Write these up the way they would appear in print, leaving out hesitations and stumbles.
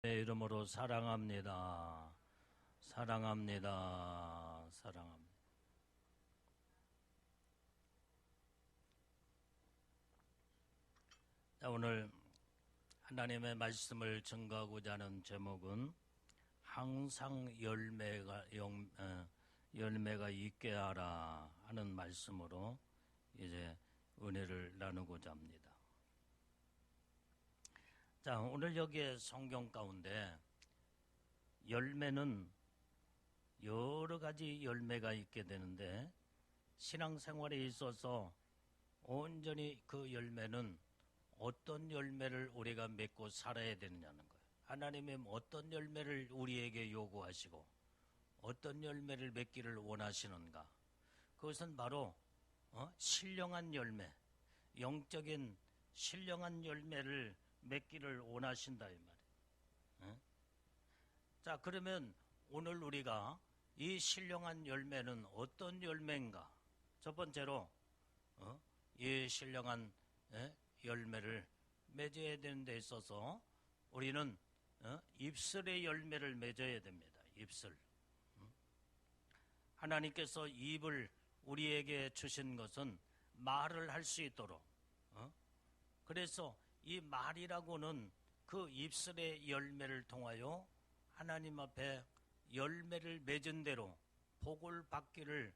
내 이름으로 사랑합니다. 사랑합니다. 사랑합니다. 자, 오늘 하나님의 말씀을 증거하고자 하는 제목은 항상 열매가 있게 하라 하는 말씀으로 이제 은혜를 나누고자 합니다. 자, 오늘 여기에 성경 가운데 열매는 여러 가지 열매가 있게 되는데 신앙생활에 있어서 온전히 그 열매는 어떤 열매를 우리가 맺고 살아야 되느냐는 거예요. 하나님이 어떤 열매를 우리에게 요구하시고 어떤 열매를 맺기를 원하시는가. 그것은 바로 신령한 열매, 영적인 신령한 열매를 맺기를 원하신다 이 말이에요. 자, 그러면 오늘 우리가 이 신령한 열매는 어떤 열매인가? 첫 번째로 이 신령한 열매를 맺어야 되는 데 있어서 우리는 입술의 열매를 맺어야 됩니다. 입술. 하나님께서 입을 우리에게 주신 것은 말을 할 수 있도록. 그래서 이 말이라고는 그 입술의 열매를 통하여 하나님 앞에 열매를 맺은 대로 복을 받기를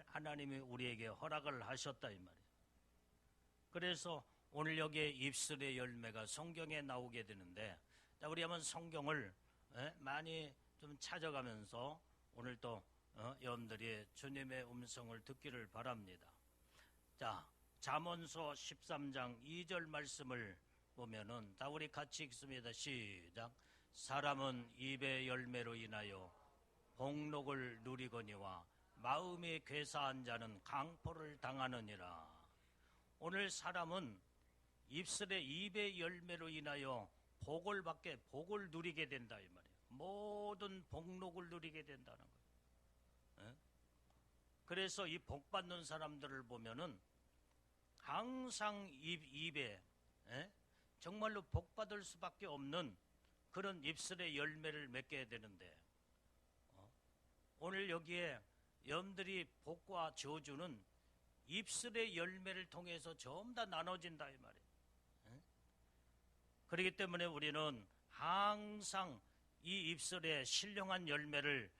하나님이 우리에게 허락을 하셨다 이 말이에요. 그래서 오늘 여기에 입술의 열매가 성경에 나오게 되는데, 자, 우리 한번 성경을 많이 좀 찾아가면서 오늘 또 여러분들이 주님의 음성을 듣기를 바랍니다. 자, 잠언서 13장 2절 말씀을 보면은, 자, 우리 같이 읽습니다. 시작. 사람은 입의 열매로 인하여 복록을 누리거니와 마음이 괴사한 자는 강포를 당하느니라. 오늘 사람은 입의 열매로 인하여 복을 누리게 된다 이 말이에요. 모든 복록을 누리게 된다는 거예요. 그래서 이 복 받는 사람들을 보면은 항상 입에 정말로 복 받을 수밖에 없는 그런 입술의 열매를 맺게 되는데, 오늘 여기에 여러분들이 복과 저주는 입술의 열매를 통해서 전부 다 나눠진다 이 말이에요. 그렇기 때문에 우리는 항상 이 입술에 신령한 열매를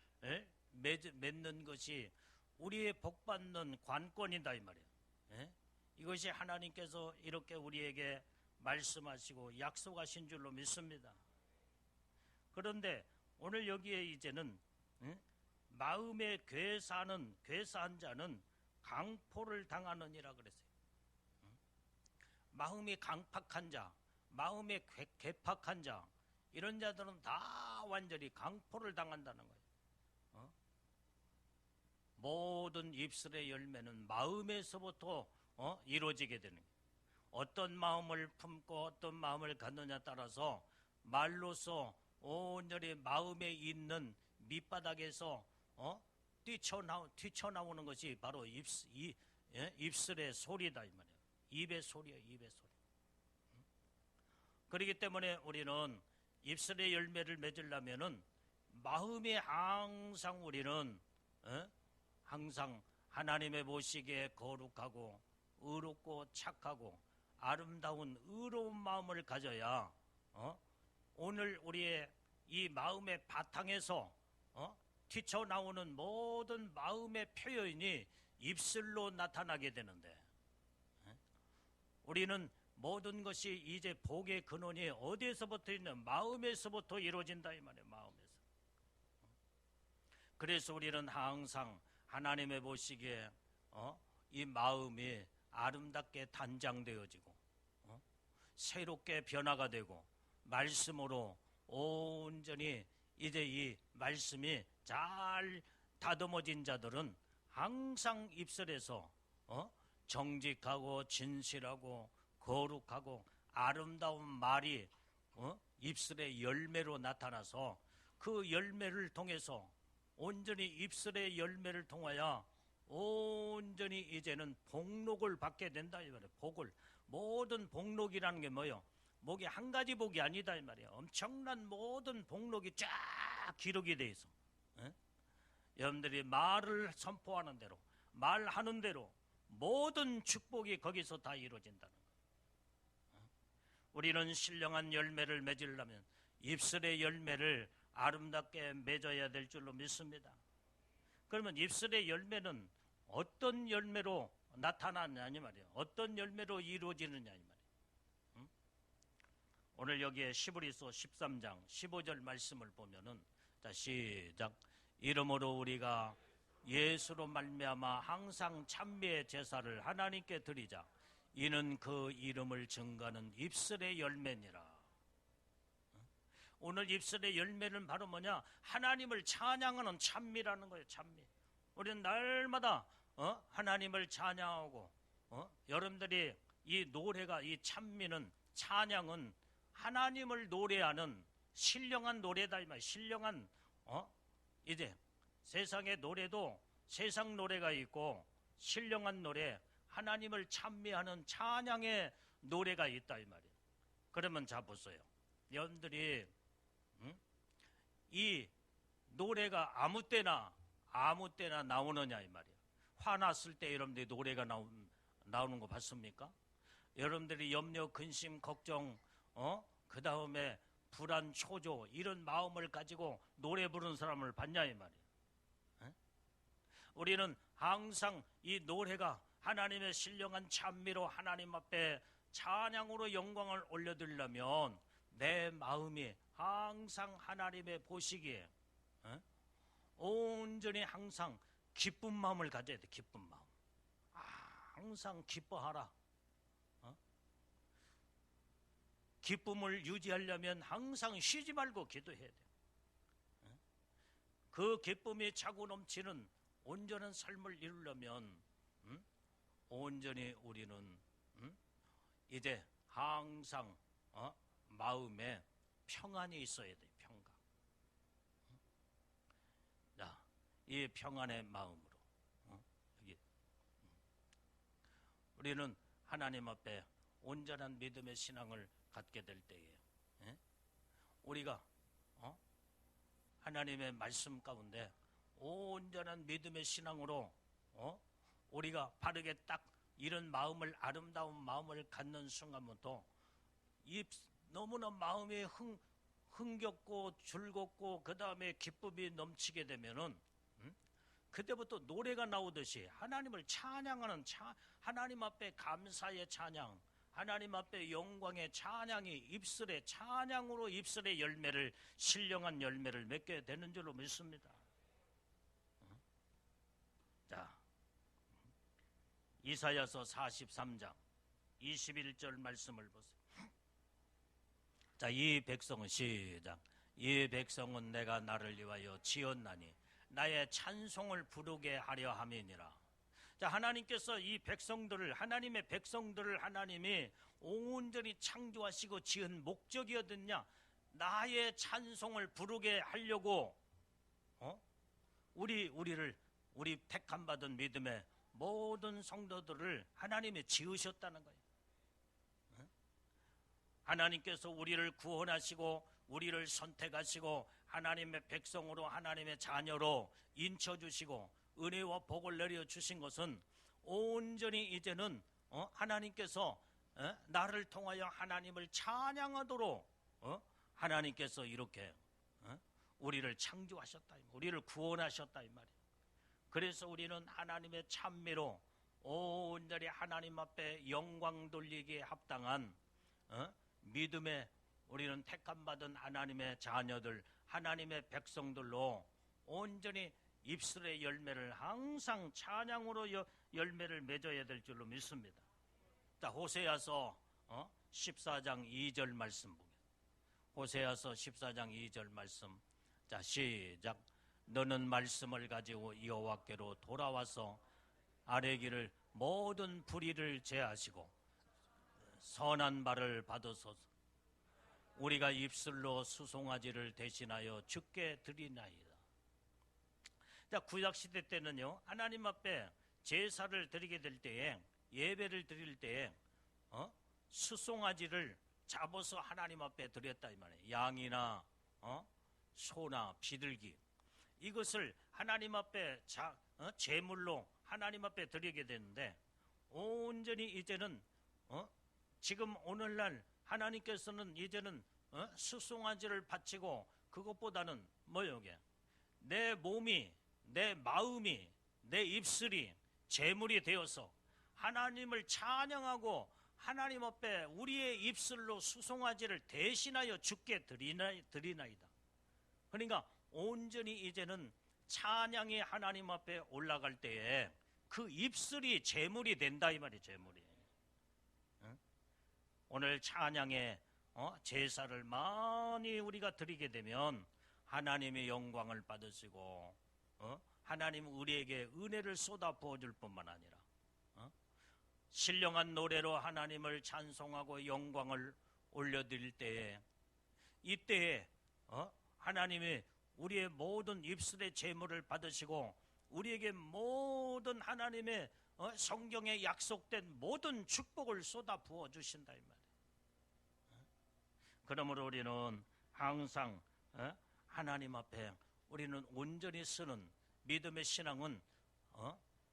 맺는 것이 우리의 복받는 관건이다 이 말이에요. 이것이 하나님께서 이렇게 우리에게 말씀하시고 약속하신 줄로 믿습니다. 그런데 오늘 여기에 이제는 마음에 괴사한 자는 강포를 당하느니라 그랬어요. 마음이 강팍한 자, 마음에 괴팍한 자, 이런 자들은 다 완전히 강포를 당한다는 거예요. 모든 입술의 열매는 마음에서부터 이루어지게 되는 거예요. 어떤 마음을 품고 어떤 마음을 갖느냐 따라서 말로서 온전히 마음에 있는 밑바닥에서 뛰쳐나오는 것이 바로 입술의 소리다 이 말이에요. 입의 소리예요. 입의 소리. 그렇기 때문에 우리는 입술의 열매를 맺으려면은 마음에 항상 우리는 항상 하나님의 보시기에 거룩하고 의롭고 착하고 아름다운 의로운 마음을 가져야 오늘 우리의 이 마음의 바탕에서 튀쳐나오는 모든 마음의 표현이 입술로 나타나게 되는데, 우리는 모든 것이 이제 복의 근원이 어디에서부터 있는 마음에서부터 이루어진다 이 말이에요. 마음에서. 그래서 우리는 항상 하나님의 보시기에 이 마음이 아름답게 단장되어지고 새롭게 변화가 되고 말씀으로 온전히 이제 이 말씀이 잘 다듬어진 자들은 항상 입술에서 정직하고 진실하고 거룩하고 아름다운 말이 입술의 열매로 나타나서 그 열매를 통해서 온전히 입술의 열매를 통하여 온전히 이제는 복록을 받게 된다 이 말이에요. 복을. 모든 복록이라는 게 뭐예요? 복이 한 가지 복이 아니다 이 말이에요. 엄청난 모든 복록이 쫙 기록이 돼 있어. 여러분들이 말을 선포하는 대로, 말하는 대로 모든 축복이 거기서 다 이루어진다는 거예요. 우리는 신령한 열매를 맺으려면 입술의 열매를 아름답게 맺어야 될 줄로 믿습니다. 그러면 입술의 열매는 어떤 열매로 나타나느냐 이 말이에요. 어떤 열매로 이루어지느냐 이 말이에요. 오늘 여기에 시브리서 13장 15절 말씀을 보면은, 자 시작. 이러므로 우리가 예수로 말미암아 항상 찬미의 제사를 하나님께 드리자. 이는 그 이름을 증거하는 입술의 열매니라. 오늘 입술의 열매는 바로 뭐냐? 하나님을 찬양하는 찬미라는 거예요. 찬미. 우리는 날마다 하나님을 찬양하고, 여러분들이 이 노래가, 이 찬미는, 찬양은 하나님을 노래하는 신령한 노래다 이 말이에요. 신령한 이제 세상의 노래도 세상 노래가 있고 신령한 노래, 하나님을 찬미하는 찬양의 노래가 있다 이 말이에요. 그러면 자 보세요. 여러분들이 이 노래가 아무 때나 나오느냐 이 말이에요. 화났을 때 여러분들이 노래가 나오는 거 봤습니까? 여러분들이 염려, 근심, 걱정, 그 다음에 불안, 초조 이런 마음을 가지고 노래 부르는 사람을 봤냐 이 말이에요. 우리는 항상 이 노래가 하나님의 신령한 찬미로 하나님 앞에 찬양으로 영광을 올려드리려면 내 마음이 항상 하나님의 보시기에 온전히 항상 기쁜 마음을 가져야 돼. 기쁜 마음. 항상 기뻐하라. 기쁨을 유지하려면 항상 쉬지 말고 기도해야 돼. 그 기쁨이 차고 넘치는 온전한 삶을 이루려면 온전히 우리는 이제 항상 마음에 평안이 있어야 돼. 평강. 자, 이 평안의 마음으로 여기 우리는 하나님 앞에 온전한 믿음의 신앙을 갖게 될 때에 우리가 하나님의 말씀 가운데 온전한 믿음의 신앙으로 우리가 바르게 딱 이런 마음을, 아름다운 마음을 갖는 순간부터 너무나 마음이 흥겹고 즐겁고 그 다음에 기쁨이 넘치게 되면은 그때부터 노래가 나오듯이 하나님을 찬양하는 하나님 앞에 감사의 찬양, 하나님 앞에 영광의 찬양이 입술의 찬양으로 입술의 열매를, 신령한 열매를 맺게 되는 줄로 믿습니다. 자, 이사야서 43장 21절 말씀을 보세요. 자, 이 백성은 시작. 이 백성은 내가 나를 위하여 지었나니 나의 찬송을 부르게 하려 함이니라. 자, 하나님께서 이 백성들을, 하나님의 백성들을 하나님이 온전히 창조하시고 지은 목적이 어딨냐? 나의 찬송을 부르게 하려고 우리 택함 받은 믿음의 모든 성도들을 하나님이 지으셨다는 거예요. 하나님께서 우리를 구원하시고 우리를 선택하시고 하나님의 백성으로, 하나님의 자녀로 인쳐주시고 은혜와 복을 내려주신 것은 온전히 이제는 하나님께서 나를 통하여 하나님을 찬양하도록 하나님께서 이렇게 우리를 창조하셨다, 우리를 구원하셨다 이 말이에요. 그래서 우리는 하나님의 찬미로 온전히 하나님 앞에 영광 돌리기에 합당한 믿음의, 우리는 택함받은 하나님의 자녀들, 하나님의 백성들로 온전히 입술의 열매를 항상 찬양으로 열매를 맺어야 될 줄로 믿습니다. 자, 호세아서 14장 2절 말씀 보겠습니다. 호세아서 14장 2절 말씀. 자, 시작. 너는 말씀을 가지고 여호와께로 돌아와서 아뢰기를 모든 불의를 제하시고 선한 말을 받으소서. 우리가 입술로 수송아지를 대신하여 주께 드리나이다. 자, 구약시대 때는요, 하나님 앞에 제사를 드리게 될 때에, 예배를 드릴 때에 수송아지를 잡아서 하나님 앞에 드렸다 이 말이에요. 양이나 소나 비둘기, 이것을 하나님 앞에 제물로 하나님 앞에 드리게 되는데, 온전히 이제는 지금 오늘날 하나님께서는 이제는 수송아지를 바치고, 그것보다는 뭐예요? 이게 내 몸이, 내 마음이, 내 입술이 제물이 되어서 하나님을 찬양하고 하나님 앞에 우리의 입술로 수송아지를 대신하여 주께 드리나이다. 그러니까 온전히 이제는 찬양이 하나님 앞에 올라갈 때에 그 입술이 제물이 된다 이 말이에요. 제물이. 오늘 찬양에 제사를 많이 우리가 드리게 되면 하나님의 영광을 받으시고 하나님 우리에게 은혜를 쏟아 부어줄 뿐만 아니라 신령한 노래로 하나님을 찬송하고 영광을 올려드릴 때에, 이때에 하나님이 우리의 모든 입술의 제물을 받으시고 우리에게 모든 하나님의 성경에 약속된 모든 축복을 쏟아 부어 주신다 이 말이에요. 그러므로 우리는 항상 하나님 앞에 우리는 온전히 쓰는 믿음의 신앙은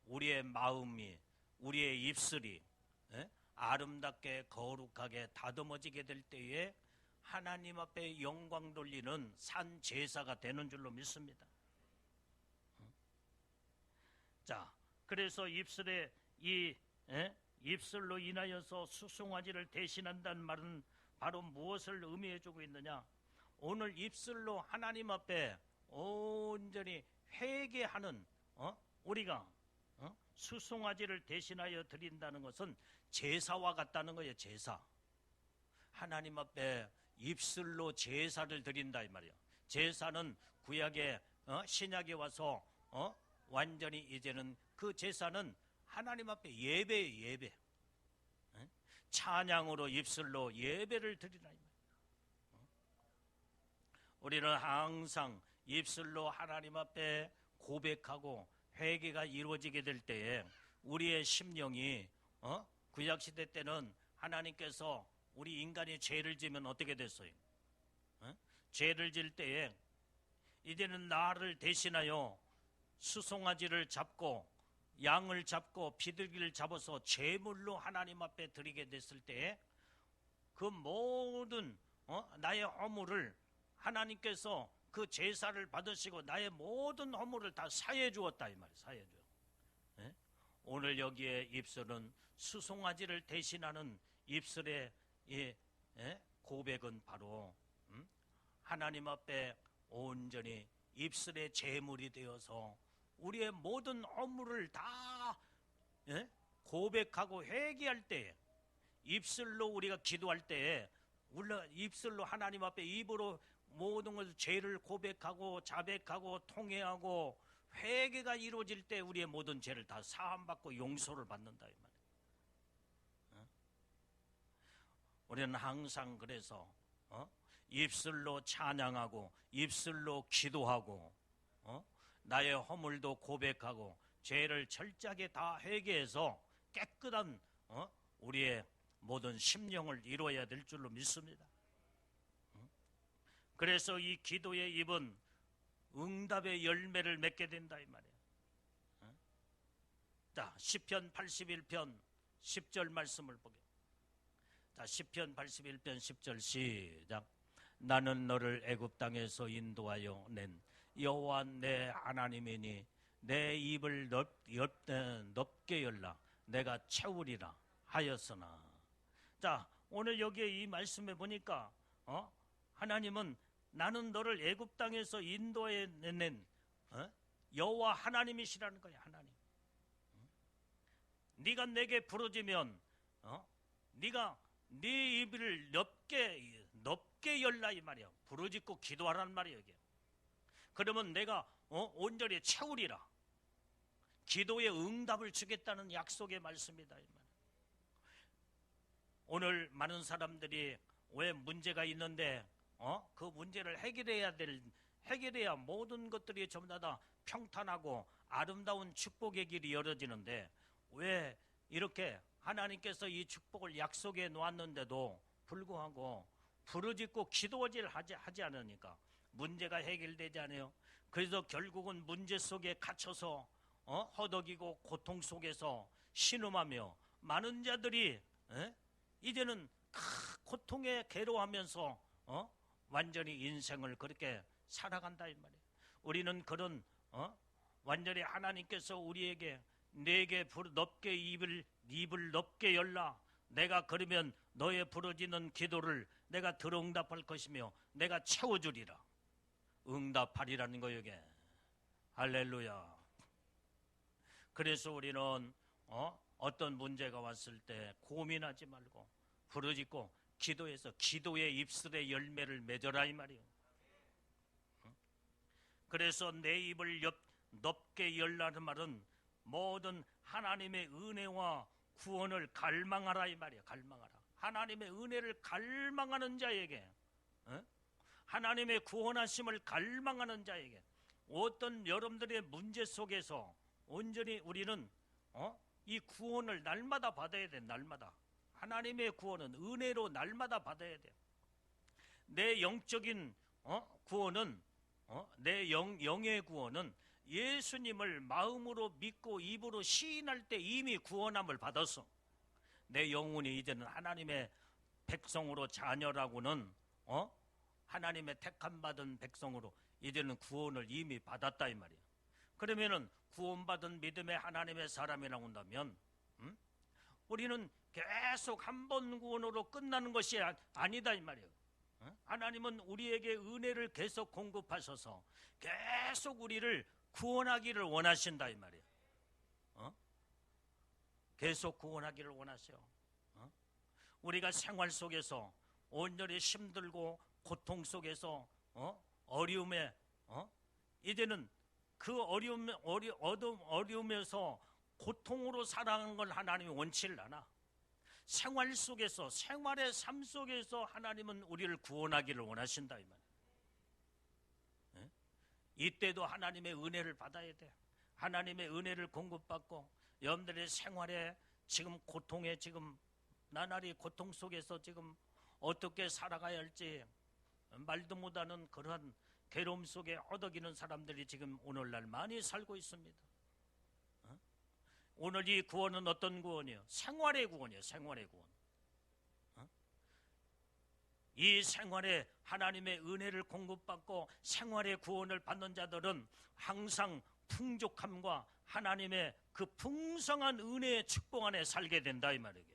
우리의 마음이, 우리의 입술이 아름답게 거룩하게 다듬어지게 될 때에 하나님 앞에 영광 돌리는 산 제사가 되는 줄로 믿습니다. 자, 그래서 입술에 입술로 인하여서 수송아지를 대신한다는 말은 바로 무엇을 의미해주고 있느냐? 오늘 입술로 하나님 앞에 온전히 회개하는 우리가 수송아지를 대신하여 드린다는 것은 제사와 같다는 거예요. 제사. 하나님 앞에 입술로 제사를 드린다 이 말이에요. 제사는 구약에 신약에 와서 완전히 이제는 그 제사는 하나님 앞에 예배예요. 예배. 찬양으로 입술로 예배를 드리라 이 말이에요. 우리는 항상 입술로 하나님 앞에 고백하고 회개가 이루어지게 될 때에 우리의 심령이 구약시대 때는 하나님께서 우리 인간이 죄를 지면 어떻게 됐어요? 죄를 질 때에 이제는 나를 대신하여 수송아지를 잡고 양을 잡고 비둘기를 잡아서 제물로 하나님 앞에 드리게 됐을 때에 그 모든 나의 허물을 하나님께서 그 제사를 받으시고 나의 모든 허물을 다 사해 주었다 이 말이에요. 사해 줘. 오늘 여기에 입술은 수송아지를 대신하는 입술의 고백은 바로 하나님 앞에 온전히 입술의 제물이 되어서 우리의 모든 허물을 다 고백하고 회개할 때, 입술로 우리가 기도할 때 입술로 하나님 앞에 입으로 모든 것을 죄를 고백하고 자백하고 통회하고 회개가 이루어질 때 우리의 모든 죄를 다 사함받고 용서를 받는다 이 말이에요. 우리는 항상 그래서 입술로 찬양하고 입술로 기도하고 나의 허물도 고백하고 죄를 철저하게 다 회개해서 깨끗한 우리의 모든 심령을 이루어야 될 줄로 믿습니다. 그래서 이 기도의 입은 응답의 열매를 맺게 된다 이 말이에요. 자, 시편 81편 10절 말씀을 보게. 자, 시편 81편 10절 시작. 나는 너를 애굽 땅에서 인도하여 낸 여호와 내 하나님이니 내 입을 넓게 열라 내가 채우리라 하였으나. 자, 오늘 여기에 이 말씀에 보니까 하나님은 나는 너를 애굽 땅에서 인도해 낸 여호와 하나님이시라는 거야. 하나님. 네가 내게 부르짖으면 네가 네 입을 넓게 열라 이 말이야. 부르짖고 기도하라는 말이야 이게. 그러면 내가 온전히 채우리라. 기도의 응답을 주겠다는 약속의 말씀이다 이 말. 오늘 많은 사람들이 왜 문제가 있는데 그 문제를 해결해야 모든 것들이 전부 다 평탄하고 아름다운 축복의 길이 열어지는데 왜 이렇게 하나님께서 이 축복을 약속해 놓았는데도 불구하고 부르짖고 기도질 하지 않으니까 문제가 해결되지 않아요. 그래서 결국은 문제 속에 갇혀서 허덕이고 고통 속에서 신음하며 많은 자들이 이제는 고통에 괴로워하면서 완전히 인생을 그렇게 살아간다 이 말이에요. 우리는 그런 완전히 하나님께서 우리에게 내게 넓게 입을 넓게 열라. 내가 그러면 너의 부르짖는 기도를 내가 들응답할 것이며 내가 채워주리라. 응답하리라는 거예요 이게. 할렐루야. 그래서 우리는 어떤 문제가 왔을 때 고민하지 말고 부르짖고 기도해서 기도의 입술의 열매를 맺어라 이 말이에요. 그래서 내 입을 넓게 열라는 말은 모든 하나님의 은혜와 구원을 갈망하라 이 말이에요. 갈망하라. 하나님의 은혜를 갈망하는 자에게, 하나님의 구원하심을 갈망하는 자에게, 어떤 여러분들의 문제 속에서 온전히 우리는 이 구원을 날마다 받아야 돼. 날마다 하나님의 구원은 은혜로 날마다 받아야 돼. 내 영적인 구원은 내 영의 구원은 예수님을 마음으로 믿고 입으로 시인할 때 이미 구원함을 받았어. 내 영혼이 이제는 하나님의 백성으로 자녀라고는 하나님의 택함받은 백성으로 이제는 구원을 이미 받았다 이 말이야. 그러면은 구원받은 믿음의 하나님의 사람이라고 한다면 우리는 계속 한 번 구원으로 끝나는 것이 아니다 이 말이에요. 하나님은 우리에게 은혜를 계속 공급하셔서 계속 우리를 구원하기를 원하신다 이 말이에요. 계속 구원하기를 원하세요. 우리가 생활 속에서 온전히 힘들고 고통 속에서 어려움에 이제는 그 어려움에서 고통으로 살아가는 걸 하나님이 원치를 않아. 생활 속에서 생활의 삶 속에서 하나님은 우리를 구원하기를 원하신다 이 말이에요. 이때도 하나님의 은혜를 받아야 돼. 하나님의 은혜를 공급받고 여러분들의 생활에 지금 고통에 지금 나날이 고통 속에서 지금 어떻게 살아가야 할지 말도 못하는 그러한 괴로움 속에 허덕이는 사람들이 지금 오늘날 많이 살고 있습니다. 오늘 이 구원은 어떤 구원이에요? 생활의 구원이에요. 생활의 구원. 이 생활에 하나님의 은혜를 공급받고 생활의 구원을 받는 자들은 항상 풍족함과 하나님의 그 풍성한 은혜의 축복 안에 살게 된다 이 말이에요.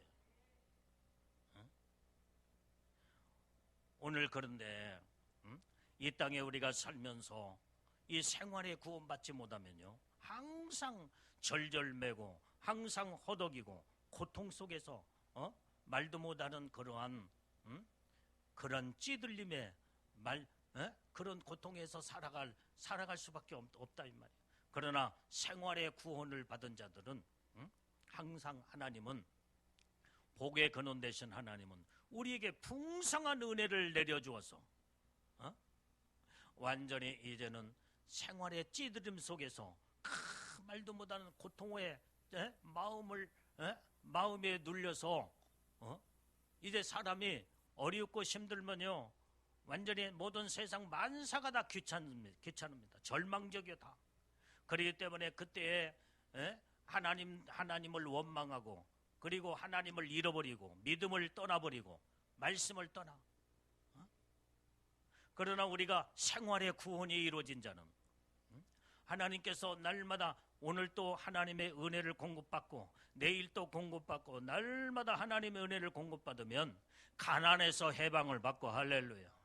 오늘 그런데 이 땅에 우리가 살면서 이 생활에 구원받지 못하면요 항상 절절매고 항상 허덕이고 고통 속에서 말도 못하는 그러한 그런 찌들림의 그런 고통에서 살아갈 수밖에 없다 이 말이에요. 그러나 생활의 구원을 받은 자들은 항상 하나님은 복의 근원 되신 하나님은 우리에게 풍성한 은혜를 내려주어서 완전히 이제는 생활의 찌들림 속에서 말도 못하는 고통의 마음에 눌려서 이제 사람이 어렵고 힘들면요 완전히 모든 세상 만사가 다 귀찮습니다. 절망적이요 다. 그렇기 때문에 그때에 하나님을 원망하고 그리고 하나님을 잃어버리고 믿음을 떠나버리고 말씀을 떠나. 그러나 우리가 생활의 구원이 이루어진 자는 하나님께서 날마다 오늘 또 하나님의 은혜를 공급받고 내일 또 공급받고 날마다 하나님의 은혜를 공급받으면 가난에서 해방을 받고 할렐루야.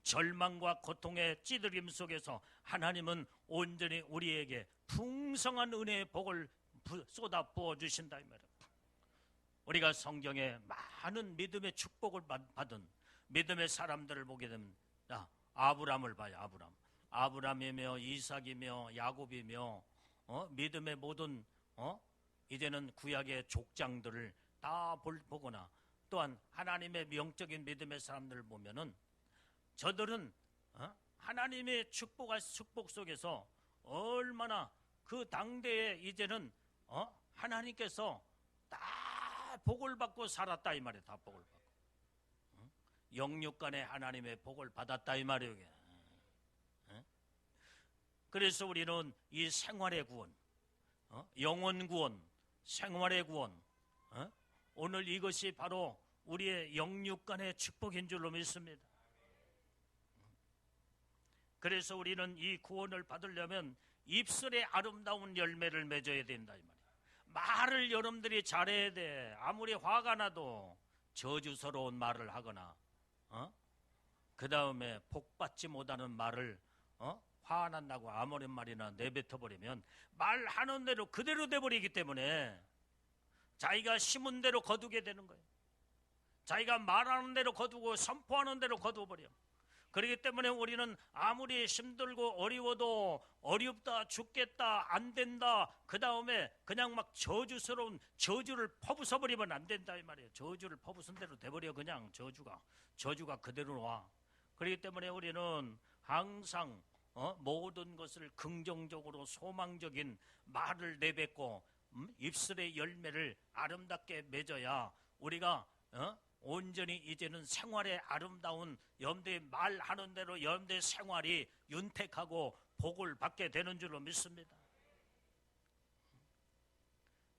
절망과 고통의 찌들림 속에서 하나님은 온전히 우리에게 풍성한 은혜의 복을 쏟아 부어주신다 이 말이에요. 우리가 성경에 많은 믿음의 축복을 받은 믿음의 사람들을 보게 되면 아브람을 봐요. 아브람이며 이삭이며 야곱이며 믿음의 모든 이제는 구약의 족장들을 다 보거나 또한 하나님의 영적인 믿음의 사람들을 보면은 저들은 하나님의 축복 속에서 얼마나 그 당대에 이제는 하나님께서 다 복을 받고 살았다 이 말이에요. 다 복을 받고. 영육간에 하나님의 복을 받았다 이 말이에요. 그래서 우리는 이 생활의 구원, 영혼 구원, 생활의 구원, 오늘 이것이 바로 우리의 영육간의 축복인 줄로 믿습니다. 그래서 우리는 이 구원을 받으려면 입술의 아름다운 열매를 맺어야 된다 이 말이에요. 말을 여러분들이 잘해야 돼. 아무리 화가 나도 저주스러운 말을 하거나 그 다음에 복받지 못하는 말을 화난다고 아무리 말이나 내뱉어버리면 말하는 대로 그대로 돼버리기 때문에 자기가 심은 대로 거두게 되는 거예요. 자기가 말하는 대로 거두고 선포하는 대로 거두어버려. 그렇기 때문에 우리는 아무리 힘들고 어려워도 어렵다, 죽겠다, 안 된다, 그 다음에 그냥 막 저주스러운 저주를 퍼부숴버리면 안 된다 이 말이에요. 저주를 퍼부순 대로 돼버려. 그냥 저주가 그대로 와. 그렇기 때문에 우리는 항상 모든 것을 긍정적으로 소망적인 말을 내뱉고 입술의 열매를 아름답게 맺어야 우리가 온전히 이제는 생활의 아름다운 염두에 말하는 대로 염두의 생활이 윤택하고 복을 받게 되는 줄로 믿습니다.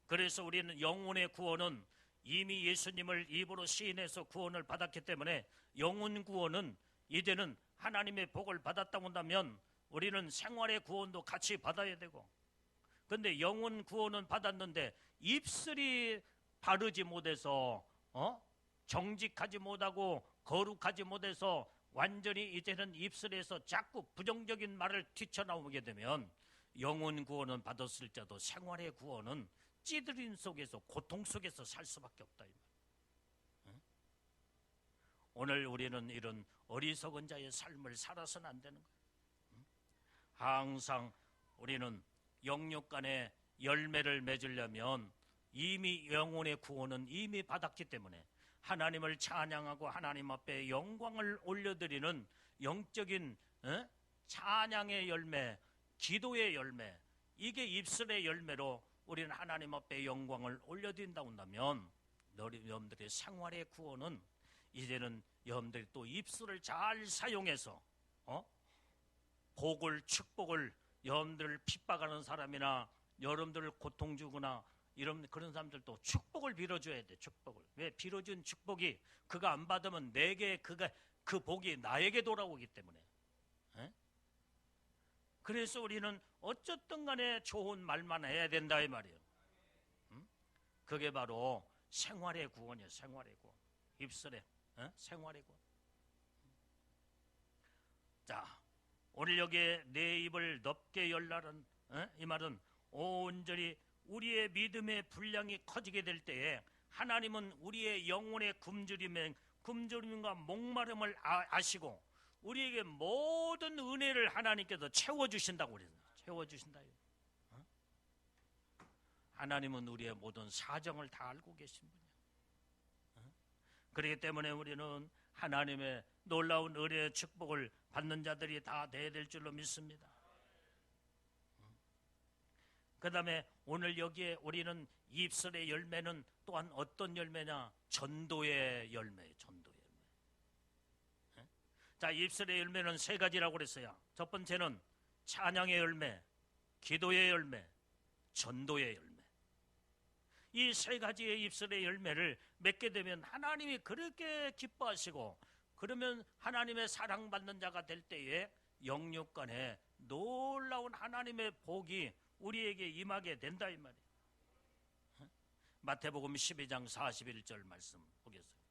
그래서 우리는 영혼의 구원은 이미 예수님을 입으로 시인해서 구원을 받았기 때문에 영혼 구원은 이제는 하나님의 복을 받았다고 한다면 우리는 생활의 구원도 같이 받아야 되고, 근데 영혼 구원은 받았는데 입술이 바르지 못해서 정직하지 못하고 거룩하지 못해서 완전히 이제는 입술에서 자꾸 부정적인 말을 튀쳐나오게 되면 영혼 구원은 받았을지라도 생활의 구원은 찌들림 속에서 고통 속에서 살 수밖에 없다. 오늘 우리는 이런 어리석은 자의 삶을 살아서는 안 되는 거예요. 항상 우리는 영육간의 열매를 맺으려면 이미 영혼의 구원은 이미 받았기 때문에 하나님을 찬양하고 하나님 앞에 영광을 올려드리는 영적인 찬양의 열매, 기도의 열매, 이게 입술의 열매로 우리는 하나님 앞에 영광을 올려드린다고 한다면 여러분들의 생활의 구원은 이제는 여러분들이 또 입술을 잘 사용해서 복을, 축복을 여러분들을 핍박하는 사람이나 여러분들을 고통 주거나 이런 그런 사람들도 축복을 빌어줘야 돼. 축복을. 왜? 빌어준 축복이 그가 안 받으면 내게 그 복이 나에게 돌아오기 때문에. 그래서 우리는 어쨌든 간에 좋은 말만 해야 된다 이 말이에요. 그게 바로 생활의 구원이에요. 생활의 구원. 입술에 생활의 구원. 자, 오늘 여기에 내 입을 넓게 열라는 이 말은 온전히 우리의 믿음의 분량이 커지게 될 때에 하나님은 우리의 영혼의 굶주림과 목마름을 아시고 우리에게 모든 은혜를 하나님께서 채워주신다고 그랬어요. 채워주신다. 하나님은 우리의 모든 사정을 다 알고 계신 분이에요. 그렇기 때문에 우리는 하나님의 놀라운 은혜의 축복을 받는 자들이 다 돼야 될 줄로 믿습니다. 그 다음에 오늘 여기에 우리는 입술의 열매는 또한 어떤 열매냐? 전도의 열매예요. 전도의 열매. 자, 입술의 열매는 세 가지라고 그랬어요. 첫 번째는 찬양의 열매, 기도의 열매, 전도의 열매. 이 세 가지의 입술의 열매를 맺게 되면 하나님이 그렇게 기뻐하시고, 그러면 하나님의 사랑받는 자가 될 때에 영육간에 놀라운 하나님의 복이 우리에게 임하게 된다 이 말이에요. 마태복음 12장 41절 말씀 보겠습니다.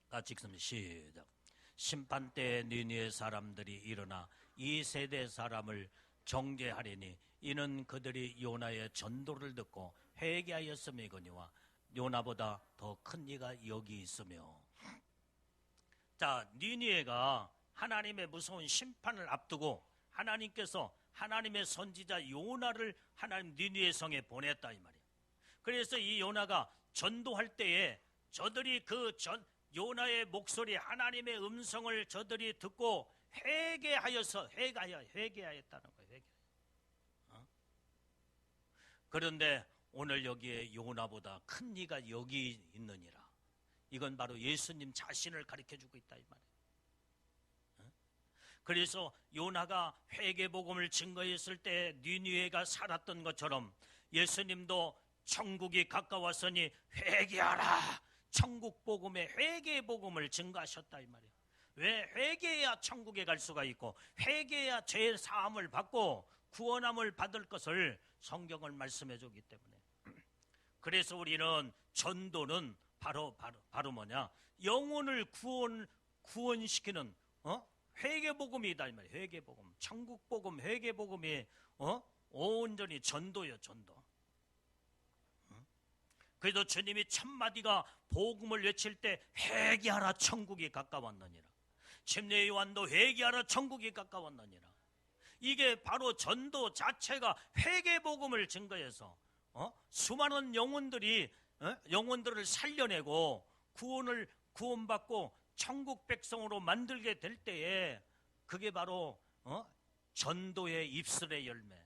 같이 읽습니다. 시작. 심판때에 니느웨 사람들이 일어나 이 세대 사람을 정죄하리니 이는 그들이 요나의 전도를 듣고 회개하였음이거니와 요나보다 더 큰 이가 여기 있으며. 자, 니느웨가 하나님의 무서운 심판을 앞두고 하나님께서 하나님의 선지자 요나를 하나님 니느웨 성에 보냈다 이 말이에요. 그래서 이 요나가 전도할 때에 저들이 요나의 목소리, 하나님의 음성을 저들이 듣고 회개하였다는 거예요. 그런데 오늘 여기에 요나보다 큰 이가 여기 있느니라. 이건 바로 예수님 자신을 가리켜주고 있다 이 말이에요. 그래서 요나가 회개복음을 증거했을 때 니느웨가 살았던 것처럼 예수님도 천국이 가까웠으니 회개하라, 천국복음의 회개복음을 증거하셨다 이 말이에요. 왜? 회개해야 천국에 갈 수가 있고 회개해야 죄 사함을 받고 구원함을 받을 것을 성경을 말씀해 주기 때문에. 그래서 우리는 전도는 바로 뭐냐? 영혼을 구원시키는 회개복음이다 이 말이에요. 회개복음, 천국복음, 회개복음이 온전히 전도예요, 전도. 그래도 주님이 첫 마디가 복음을 외칠 때 회개하라, 천국이 가까웠느니라. 침례 요한도 회개하라, 천국이 가까웠느니라. 이게 바로 전도 자체가 회개복음을 증거해서 수많은 영혼들을 살려내고 구원받고 천국 백성으로 만들게 될 때에 그게 바로 전도의 입술의 열매.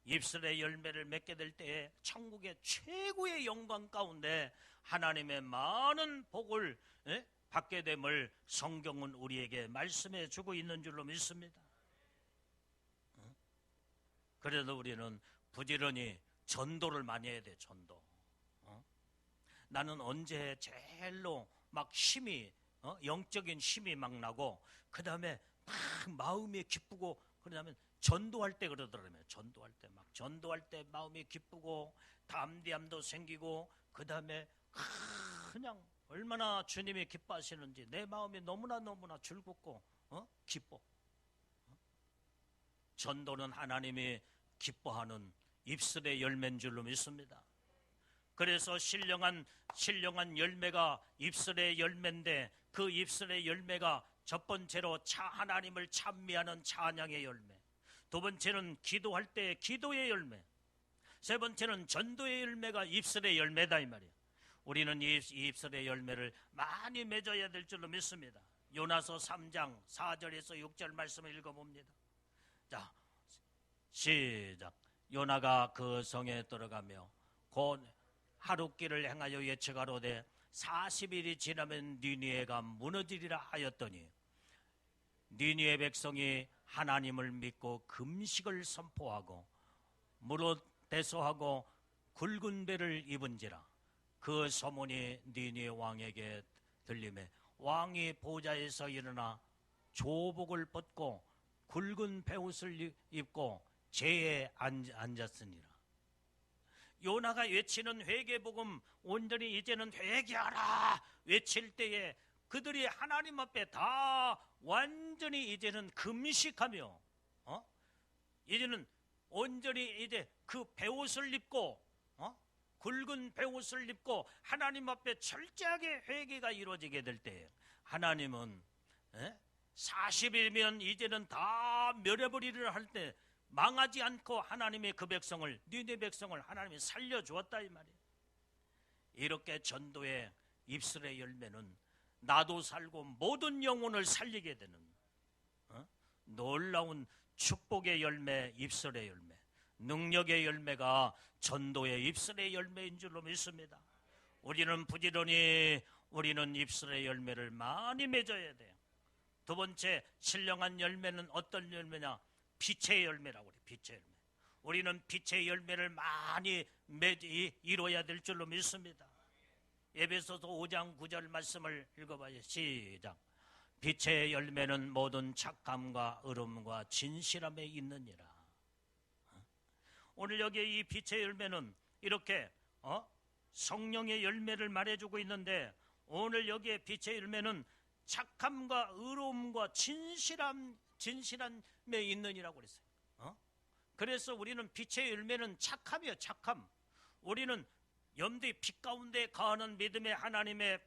입술의 열매를 맺게 될 때에 천국의 최고의 영광 가운데 하나님의 많은 복을 받게 됨을 성경은 우리에게 말씀해 주고 있는 줄로 믿습니다. 그래도 우리는 부지런히 전도를 많이 해야 돼. 전도. 나는 언제 제일로 막 힘이 영적인 힘이 막 나고 그 다음에 막 마음이 기쁘고 그러면 전도할 때 그러더라고요. 전도할 때 마음이 기쁘고 담대함도 생기고 그 다음에 그냥 얼마나 주님이 기뻐하시는지 내 마음이 너무나 즐겁고 기뻐. 전도는 하나님이 기뻐하는 입술의 열매인 줄로 믿습니다. 그래서 신령한 열매가 입술의 열매인데 그 입술의 열매가 첫 번째로 하나님을 찬미하는 찬양의 열매, 두 번째는 기도할 때 기도의 열매, 세 번째는 전도의 열매가 입술의 열매다 이 말이에요. 우리는 이 입술의 열매를 많이 맺어야 될 줄로 믿습니다. 요나서 3장 4절에서 6절 말씀을 읽어봅니다. 자, 시작. 요나가 그 성에 들어가며 곧 하룻길을 행하여 예측하로되 40일이 지나면 니느웨가 무너지리라 하였더니 니느웨 백성이 하나님을 믿고 금식을 선포하고 무릇 대소하고 굵은 배를 입은지라. 그 소문이 니느웨 왕에게 들리매 왕이 보좌에서 일어나 조복을 벗고 굵은 베옷을 입고 제에 앉았으니라. 요나가 외치는 회개복음, 온전히 이제는 회개하라 외칠 때에 그들이 하나님 앞에 다 완전히 이제는 금식하며 이제는 온전히 이제 그 베옷을 입고 굵은 베옷을 입고 하나님 앞에 철저하게 회개가 이루어지게 될 때 하나님은 40일이면 이제는 다 멸해버리려 할 때 망하지 않고 하나님의 그 백성을, 니느웨 백성을 하나님이 살려주었다 이 말이에요. 이렇게 전도의 입술의 열매는 나도 살고 모든 영혼을 살리게 되는 놀라운 축복의 열매, 입술의 열매, 능력의 열매가 전도의 입술의 열매인 줄로 믿습니다. 우리는 부지런히 우리는 입술의 열매를 많이 맺어야 돼요. 두 번째 신령한 열매는 어떤 열매냐? 빛의 열매라고 그래요. 빛의 열매. 우리는 빛의 열매를 많이 이뤄야 될 줄로 믿습니다. 에베소서 5장 9절 말씀을 읽어봐요. 시작. 빛의 열매는 모든 착함과 의로움과 진실함에 있느니라. 오늘 여기 이 빛의 열매는 이렇게 성령의 열매를 말해주고 있는데 오늘 여기에 빛의 열매는 착함과 의로움과 진실함에 있느니라고 그랬어요. 그래서 우리는 빛의 열매는 착함이에요. 착함. 우리는 염두에 빛 가운데 거하는 믿음의 하나님의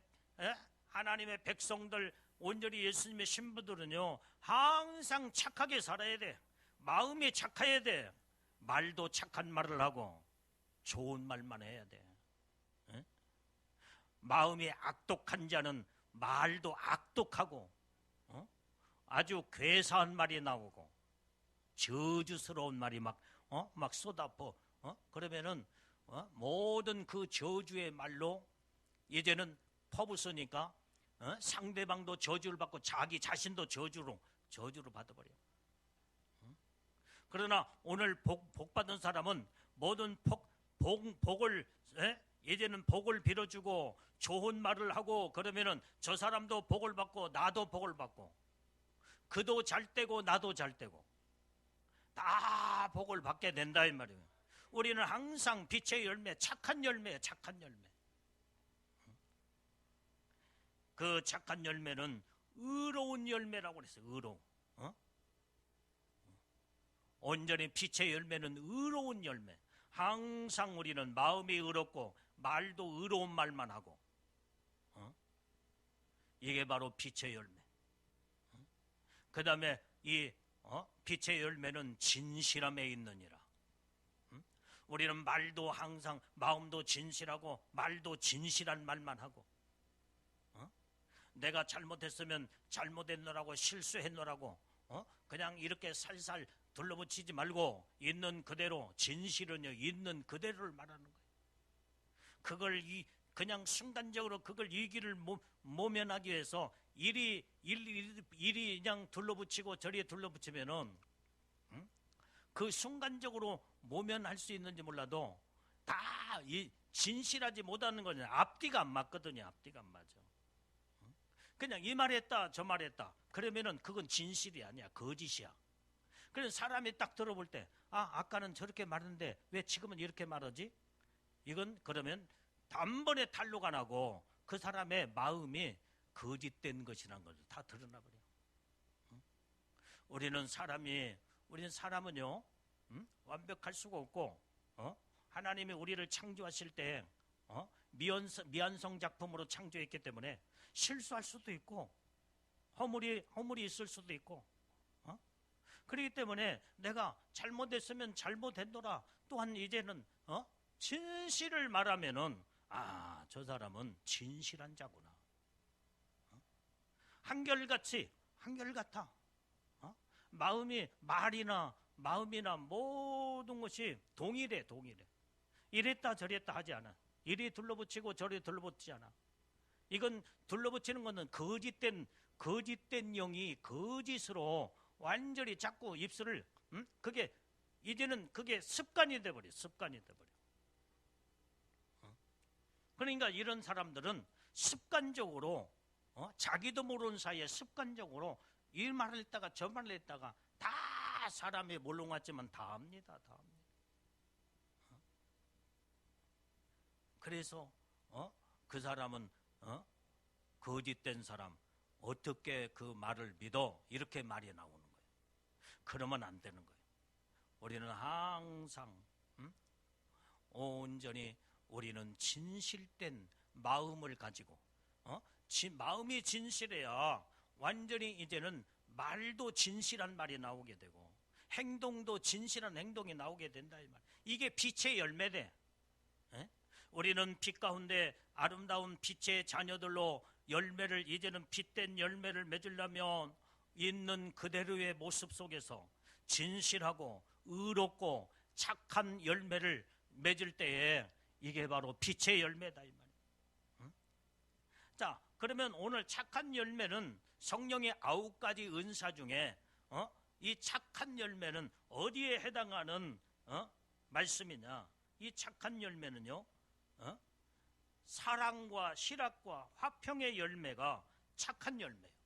백성들, 온전히 예수님의 신부들은요 항상 착하게 살아야 돼. 마음이 착해야 돼. 말도 착한 말을 하고 좋은 말만 해야 돼. 마음이 악독한 자는 말도 악독하고 아주 괴사한 말이 나오고 저주스러운 말이 막 쏟아져 그러면은 모든 그 저주의 말로 이제는 퍼붓으니까 상대방도 저주를 받고 자기 자신도 저주로 받아버려. 그러나 오늘 복 받은 사람은 모든 복을 이제는 복을 빌어주고 좋은 말을 하고 그러면은 저 사람도 복을 받고 나도 복을 받고 그도 잘 되고 나도 잘 되고 다 복을 받게 된다 이 말이에요. 우리는 항상 빛의 열매, 착한 열매예요. 착한 열매. 그 착한 열매는 의로운 열매라고 그랬어요. 의로운. 온전히 빛의 열매는 의로운 열매. 항상 우리는 마음이 의롭고 말도 의로운 말만 하고 이게 바로 빛의 열매. 그 다음에 이 빛의 열매는 진실함에 있느니라. 우리는 말도 항상 마음도 진실하고 말도 진실한 말만 하고 내가 잘못했으면 잘못했노라고 실수했노라고 그냥 이렇게 살살 둘러붙이지 말고 있는 그대로 진실은요 있는 그대로를 말하는 거예요. 그걸 그냥 순간적으로 그걸 이기를 모면하기 위해서 이리 그냥 둘러붙이고 저리 둘러붙이면은 그 순간적으로 모면할 수 있는지 몰라도 다 이 진실하지 못하는 거냐. 앞뒤가 안 맞거든요. 앞뒤가 안 맞아. 그냥 이 말했다 저 말했다 그러면은 그건 진실이 아니야. 거짓이야. 그래서 사람이 딱 들어볼 때 아까는 저렇게 말했는데 왜 지금은 이렇게 말하지? 이건 그러면 단번에 탄로가 나고 그 사람의 마음이 거짓된 것이라는 걸 다 드러나 버려. 우리는 사람은요 완벽할 수가 없고 하나님이 우리를 창조하실 때 미완성 작품으로 창조했기 때문에 실수할 수도 있고 허물이 있을 수도 있고 그렇기 때문에 내가 잘못했으면 잘못했노라. 또한 이제는 진실을 말하면은 저 사람은 진실한 자구나. 한결같아. 마음이나 모든 것이 동일해. 이랬다 저랬다 하지 않아. 이리 둘러붙이고 저리 둘러붙지 않아. 이건 둘러붙이는 것은 거짓된 영이 거짓으로 완전히 자꾸 입술을 그게 이제는 그게 습관이 돼버려. 그러니까 이런 사람들은 습관적으로 자기도 모르는 사이에 습관적으로 이 말을 했다가 저 말을 했다가 다 사람이 몰롱하지만 다 합니다. 그래서 그 사람은 거짓된 사람 어떻게 그 말을 믿어? 이렇게 말이 나오는 거예요. 그러면 안 되는 거예요. 우리는 항상 온전히 우리는 진실된 마음을 가지고 마음이 진실해야 완전히 이제는 말도 진실한 말이 나오게 되고 행동도 진실한 행동이 나오게 된다 이 말. 이게 빛의 열매래. 우리는 빛 가운데 아름다운 빛의 자녀들로 열매를 이제는 빛된 열매를 맺으려면 있는 그대로의 모습 속에서 진실하고 의롭고 착한 열매를 맺을 때에 이게 바로 빛의 열매다 이 말이에요. 자, 그러면 오늘 착한 열매는 성령의 9가지 은사 중에 이 착한 열매는 어디에 해당하는 말씀이냐? 이 착한 열매는요. 사랑과 실학과 화평의 열매가 착한 열매예요.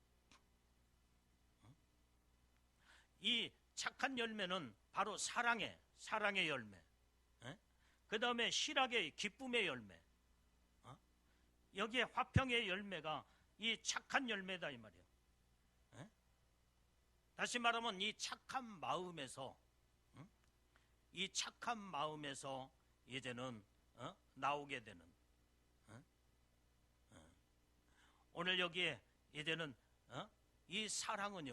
이 착한 열매는 바로 사랑의 열매. 그 다음에 실학의 기쁨의 열매. 여기에 화평의 열매가 이 착한 열매다 이 말이에요. 다시 말하면 이 착한 마음에서 이제는 나오게 되는 오늘 여기에 이제는 이 사랑은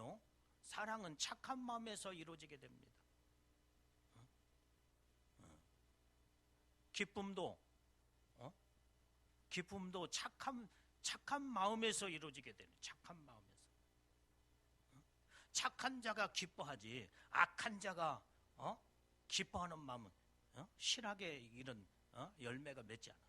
착한 마음에서 이루어지게 됩니다. 기쁨도 착한 마음에서 이루어지게 되는 착한 마음에서. 착한 자가 기뻐하지 악한 자가 기뻐하는 마음은 실하게 이런 열매가 맺지 않아.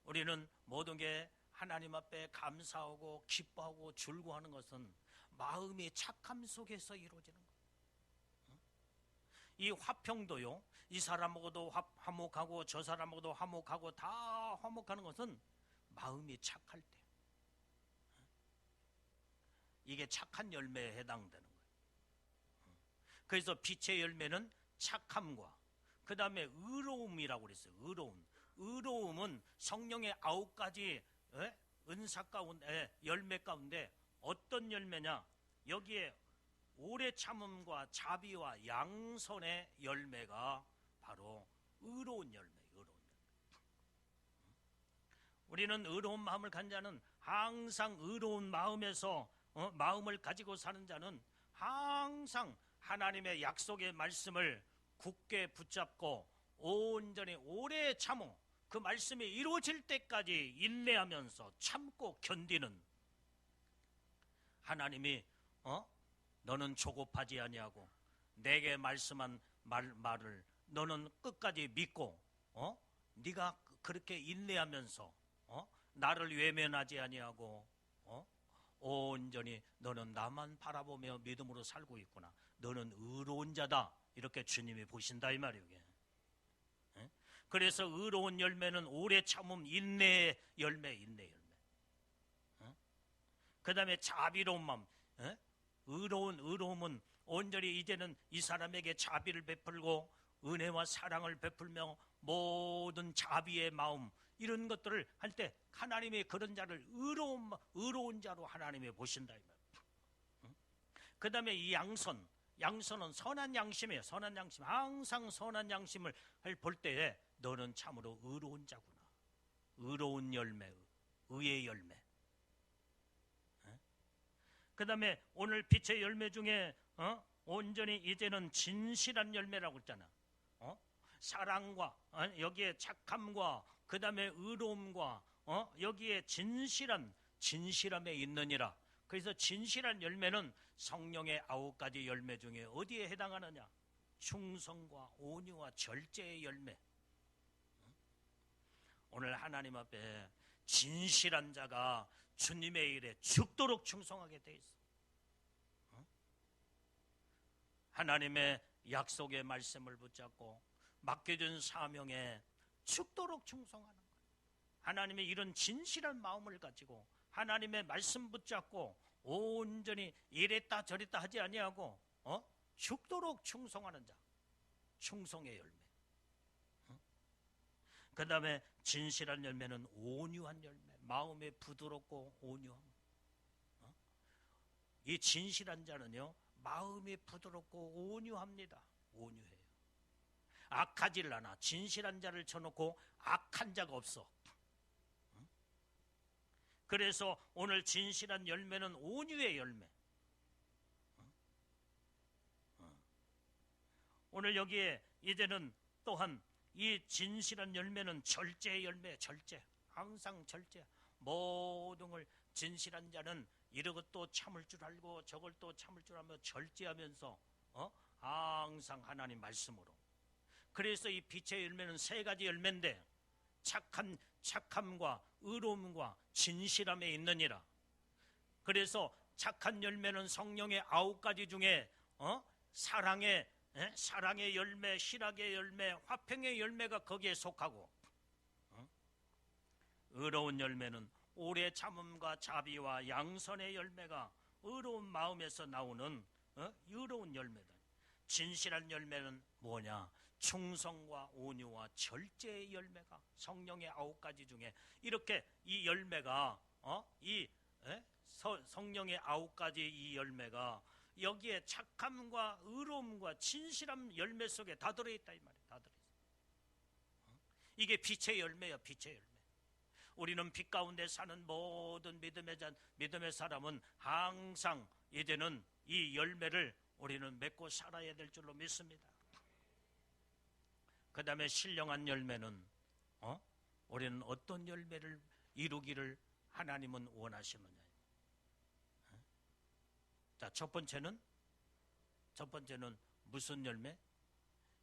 우리는 모든 게 하나님 앞에 감사하고 기뻐하고 즐거워하는 것은 마음의 착함 속에서 이루어지는 거예요. 이 화평도요, 이 사람하고도 화목하고 저 사람하고도 화목하고 다 화목하는 것은 마음이 착할 때, 이게 착한 열매에 해당되는 거예요. 그래서 빛의 열매는 착함과 그 다음에 의로움이라고 그랬어요. 의로움은 성령의 9가지 은사 가운데, 열매 가운데 어떤 열매냐, 여기에 오래 참음과 자비와 양선의 열매가 바로 의로운 열매예요. 우리는 의로운 마음을 간 자는 항상 의로운 마음에서 마음을 가지고 사는 자는 항상 하나님의 약속의 말씀을 굳게 붙잡고 온전히 오래 참어 그 말씀이 이루어질 때까지 인내하면서 참고 견디는, 하나님이 너는 조급하지 아니하고 내게 말씀한 말을 너는 끝까지 믿고 네가 그렇게 인내하면서 나를 외면하지 아니하고 온전히 너는 나만 바라보며 믿음으로 살고 있구나, 너는 의로운 자다, 이렇게 주님이 보신다 이 말이에요. 그래서 의로운 열매는 오래 참음, 인내의 열매. 그 다음에 자비로운 마음. 의로움은 온전히 이제는 이 사람에게 자비를 베풀고 은혜와 사랑을 베풀며 모든 자비의 마음, 이런 것들을 할 때 하나님이 그런 자를 의로운 자로 하나님이 보신다 이 말이에요. 그 다음에 이 양선은 선한 양심이에요. 선한 양심, 항상 선한 양심을 볼 때에 너는 참으로 의로운 자구나. 의로운 열매, 의의 열매. 그 다음에 오늘 빛의 열매 중에 온전히 이제는 진실한 열매라고 했잖아. 사랑과 여기에 착함과 그 다음에 의로움과 여기에 진실함에 있느니라. 그래서 진실한 열매는 성령의 9가지 열매 중에 어디에 해당하느냐? 충성과 온유와 절제의 열매. 오늘 하나님 앞에 진실한 자가 주님의 일에 죽도록 충성하게 돼 있어. 하나님의 약속의 말씀을 붙잡고 맡겨준 사명에 죽도록 충성하는 거예요. 하나님의 이런 진실한 마음을 가지고 하나님의 말씀 붙잡고 온전히 이랬다 저랬다 하지 아니하고 죽도록 충성하는 자, 충성의 열매. 그 다음에 진실한 열매는 온유한 열매, 마음에 부드럽고 온유함. 이 진실한 자는요, 마음이 부드럽고 온유합니다. 온유해요. 악하질 않아. 진실한 자를 쳐놓고 악한 자가 없어. 그래서 오늘 진실한 열매는 온유의 열매. 오늘 여기에 이제는 또한 이 진실한 열매는 절제의 열매, 절제. 항상 절제. 모든 걸 진실한 자는 이러것도 참을 줄 알고 저걸 또 참을 줄 알며 절제하면서 항상 하나님 말씀으로. 그래서 이 빛의 열매는 3가지 열매인데 착함과 의로움과 진실함에 있느니라. 그래서 착한 열매는 성령의 9가지 중에 사랑의 열매, 실학의 열매, 화평의 열매가 거기에 속하고, 의로운 열매는 오래 참음과 자비와 양선의 열매가 의로운 마음에서 나오는 의로운 열매다. 진실한 열매는 뭐냐? 충성과 온유와 절제의 열매가 성령의 9가지 중에 이렇게 이 열매가 성령의 9가지 이 열매가 여기에 착함과 의로움과 진실함 열매 속에 다 들어있다 이 말이에요. 다 들어있어. 이게 빛의 열매야, 빛의 열매. 우리는 빛 가운데 사는 모든 믿음의 사람은 항상 이제는 이 열매를 우리는 맺고 살아야 될 줄로 믿습니다. 그 다음에 신령한 열매는 우리는 어떤 열매를 이루기를 하나님은 원하시느냐. 자, 첫 번째는 무슨 열매?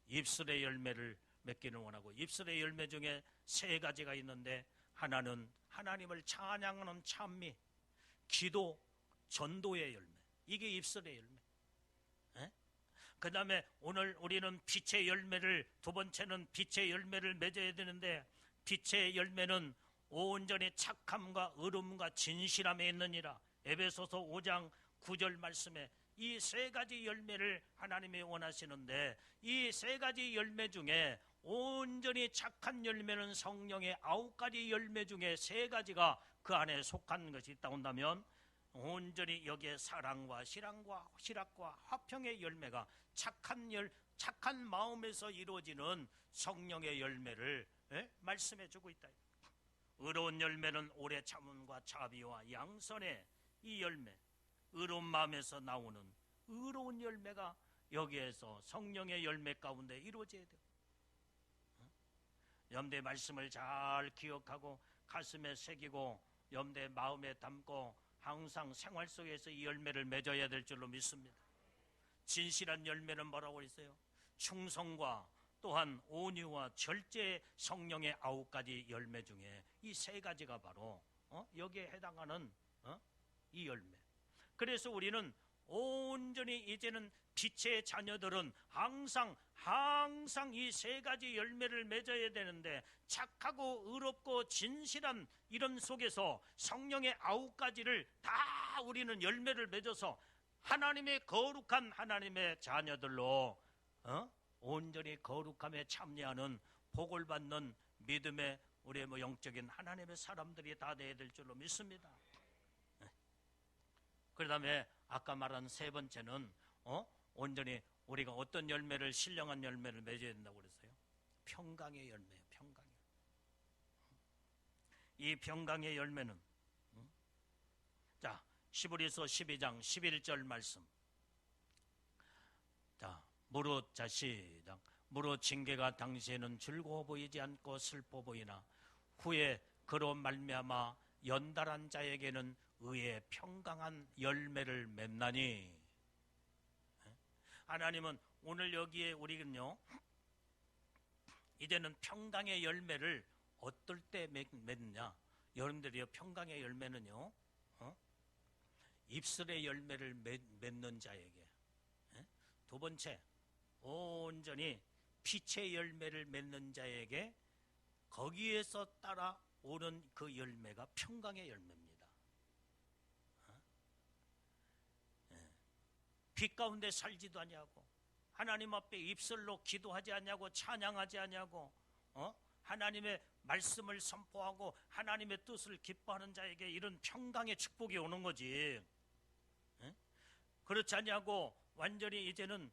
입술의 열매를 맺기를 원하고, 입술의 열매 중에 세 가지가 있는데, 하나는 하나님을 찬양하는 찬미, 기도, 전도의 열매. 이게 입술의 열매. 그 다음에 오늘 우리는 빛의 열매를, 두 번째는 빛의 열매를 맺어야 되는데, 빛의 열매는 온전히 착함과 의로움과 진실함에 있느니라. 에베소서 5장 9절 말씀에 이 세 가지 열매를 하나님이 원하시는데, 이 세 가지 열매 중에 온전히 착한 열매는 성령의 9가지 열매 중에 세 가지가 그 안에 속한 것이 있다 한다면, 온전히 여기에 사랑과 실학과 화평의 열매가 착한 마음에서 이루어지는 성령의 열매를 말씀해 주고 있다. 의로운 열매는 오래 참음과 자비와 양선의 이 열매, 의로운 마음에서 나오는 의로운 열매가 여기에서 성령의 열매 가운데 이루어져야 돼요. 염두에 말씀을 잘 기억하고 가슴에 새기고 염두에 마음에 담고 항상 생활 속에서 이 열매를 맺어야 될 줄로 믿습니다. 진실한 열매는 뭐라고 했어요? 충성과 또한 온유와 절제, 성령의 9가지 열매 중에 이 세 가지가 바로 여기에 해당하는 이 열매. 그래서 우리는 온전히 이제는 빛의 자녀들은 항상 이 세 가지 열매를 맺어야 되는데, 착하고 의롭고 진실한 이런 속에서 성령의 9가지를 다 우리는 열매를 맺어서 하나님의 거룩한 하나님의 자녀들로 온전히 거룩함에 참여하는 복을 받는 믿음의 우리의 영적인 하나님의 사람들이 다 되어야 될 줄로 믿습니다. 그 다음에 아까 말한 세 번째는 온전히 우리가 어떤 열매를, 신령한 열매를 맺어야 된다고 그랬어요? 평강의 열매예요. 평강의. 이 평강의 열매는 자, 히브리서 12장 11절 말씀. 자, 무릇 시작. 무릇 징계가 당시에는 즐거워 보이지 않고 슬퍼 보이나 후에 그로 말미암아 연달한 자에게는 의의 평강한 열매를 맺나니. 하나님은 오늘 여기에 우리는요, 이제는 평강의 열매를 어떨 때 맺느냐? 여러분들이요, 평강의 열매는요, 입술의 열매를 맺는 자에게, 두 번째 온전히 빛의 열매를 맺는 자에게 거기에서 따라오는 그 열매가 평강의 열매입니다. 빛 가운데 살지도 아니하고, 하나님 앞에 입술로 기도하지 않냐고, 찬양하지 않냐고, 하나님의 말씀을 선포하고 하나님의 뜻을 기뻐하는 자에게 이런 평강의 축복이 오는 거지. 그렇지 않냐고 완전히 이제는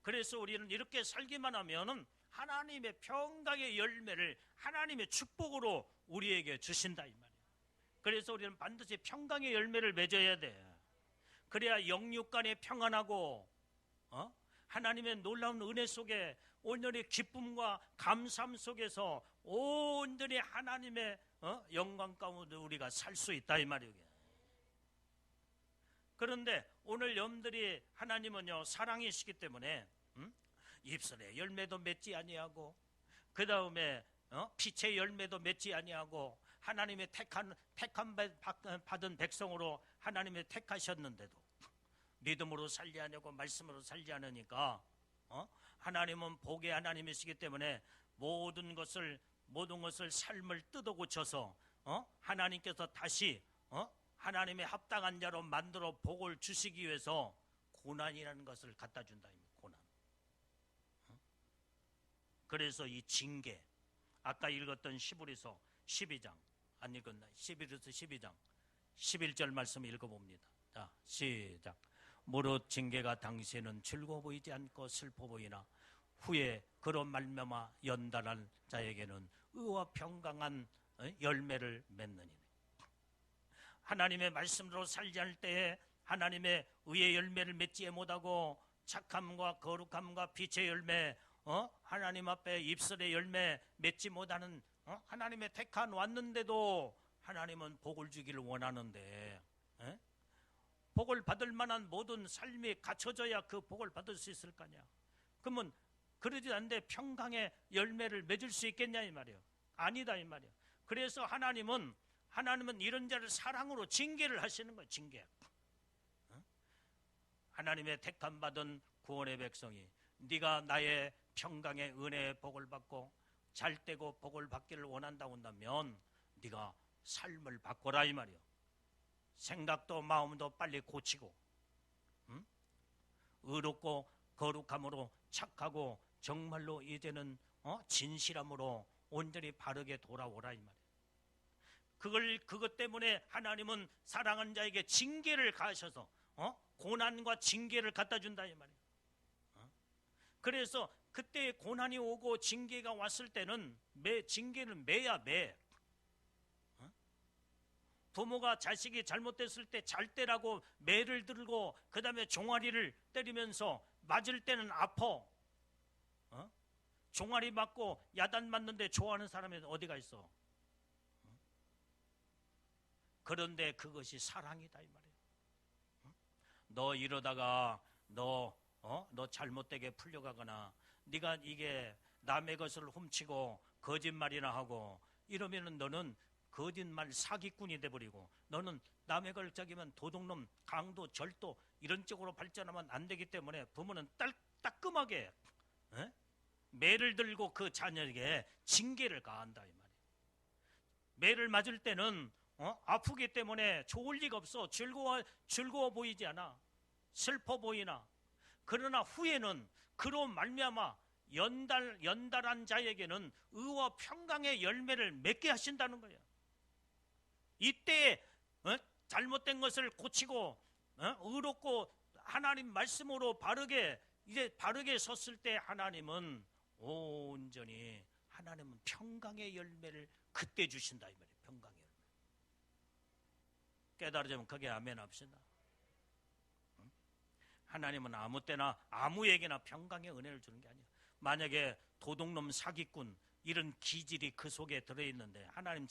그래서 우리는 이렇게 살기만 하면은 하나님의 평강의 열매를 하나님의 축복으로 우리에게 주신다 이 말이에요. 그래서 우리는 반드시 평강의 열매를 맺어야 돼. 그래야 영육간에 평안하고 하나님의 놀라운 은혜 속에 온전히 기쁨과 감사함 속에서 온전히 하나님의 영광 가운데 우리가 살 수 있다 이 말이에요. 그런데 오늘 여러분들이 하나님은요 사랑이시기 때문에 입술의 열매도 맺지 아니하고, 그 다음에 빛의 열매도 맺지 아니하고, 하나님의 택함 받은 백성으로 하나님의 택하셨는데도 믿음으로 살지 않냐고, 말씀으로 살지 않으니까 하나님은 복의 하나님이시기 때문에 모든 것을 삶을 뜯어 고쳐서 하나님께서 다시 하나님의 합당한 자로 만들어 복을 주시기 위해서 고난이라는 것을 갖다 준다. 고난. 그래서 이 징계, 아까 읽었던 히브리서 12장 안 읽었나? 히브리서 12장 11절 말씀 읽어봅니다. 자, 시작. 무릇 징계가 당시에는 즐거워 보이지 않고 슬퍼 보이나 후에 그로 말미암아 연단할 자에게는 의와 평강한 열매를 맺느니라. 하나님의 말씀으로 살지 않을 때에 하나님의 의의 열매를 맺지 못하고 착함과 거룩함과 빛의 열매, 하나님 앞에 입술의 열매 맺지 못하는 하나님의 택한 왔는데도 하나님은 복을 주기를 원하는데, 복을 받을 만한 모든 삶이 갖춰져야 그 복을 받을 수 있을 거냐. 그러면 그러지 않는데 평강의 열매를 맺을 수 있겠냐 이 말이에요. 아니다 이 말이에요. 그래서 하나님은 이런 자를 사랑으로 징계를 하시는 거예요. 징계. 하나님의 택함받은 구원의 백성이 네가 나의 평강의 은혜의 복을 받고 잘되고 복을 받기를 원한다고 한다면 네가 삶을 바꿔라 이 말이에요. 생각도 마음도 빨리 고치고 의롭고 거룩함으로 착하고 정말로 이제는 진실함으로 온전히 바르게 돌아오라 이 말이에요. 그것 때문에 하나님은 사랑하는 자에게 징계를 가하셔서 고난과 징계를 갖다 준다 이 말이에요. 그래서 그때 고난이 오고 징계가 왔을 때는 징계는 매야 매. 부모가 자식이 잘못됐을 때 잘 때라고 매를 들고 그 다음에 종아리를 때리면서 맞을 때는 아파. 종아리 맞고 야단 맞는데 좋아하는 사람이 어디가 있어? 그런데 그것이 사랑이다 이 말이에요. 너 이러다가 너 잘못되게 풀려가거나 네가 이게 남의 것을 훔치고 거짓말이나 하고 이러면은 너는 거짓말 사기꾼이 돼버리고 너는 남의 걸 저기면 도둑놈, 강도, 절도 이런 쪽으로 발전하면 안 되기 때문에 부모는 따끔하게 매를 들고 그 자녀에게 징계를 가한다 이 말이에요. 매를 맞을 때는 아프기 때문에 좋을 리가 없어. 즐거워 보이지 않아. 슬퍼 보이나. 그러나 후에는 그로 말미암아 연달한 자에게는 의와 평강의 열매를 맺게 하신다는 거예요. 이때 잘못된 것을 고치고 의롭고 하나님 말씀으로 바르게 섰을 때 하나님은 온전히 하나님은 평강의 열매를 그때 주신다 이 말이에요. 평강의 열매. 깨달으면 그게 아멘 합시다. 하나님은 아무 때나 아무에게나 평강의 은혜를 주는 게 아니에요. 만약에 도둑놈, 사기꾼 이런 기질이 그 속에 들어있는데 하나님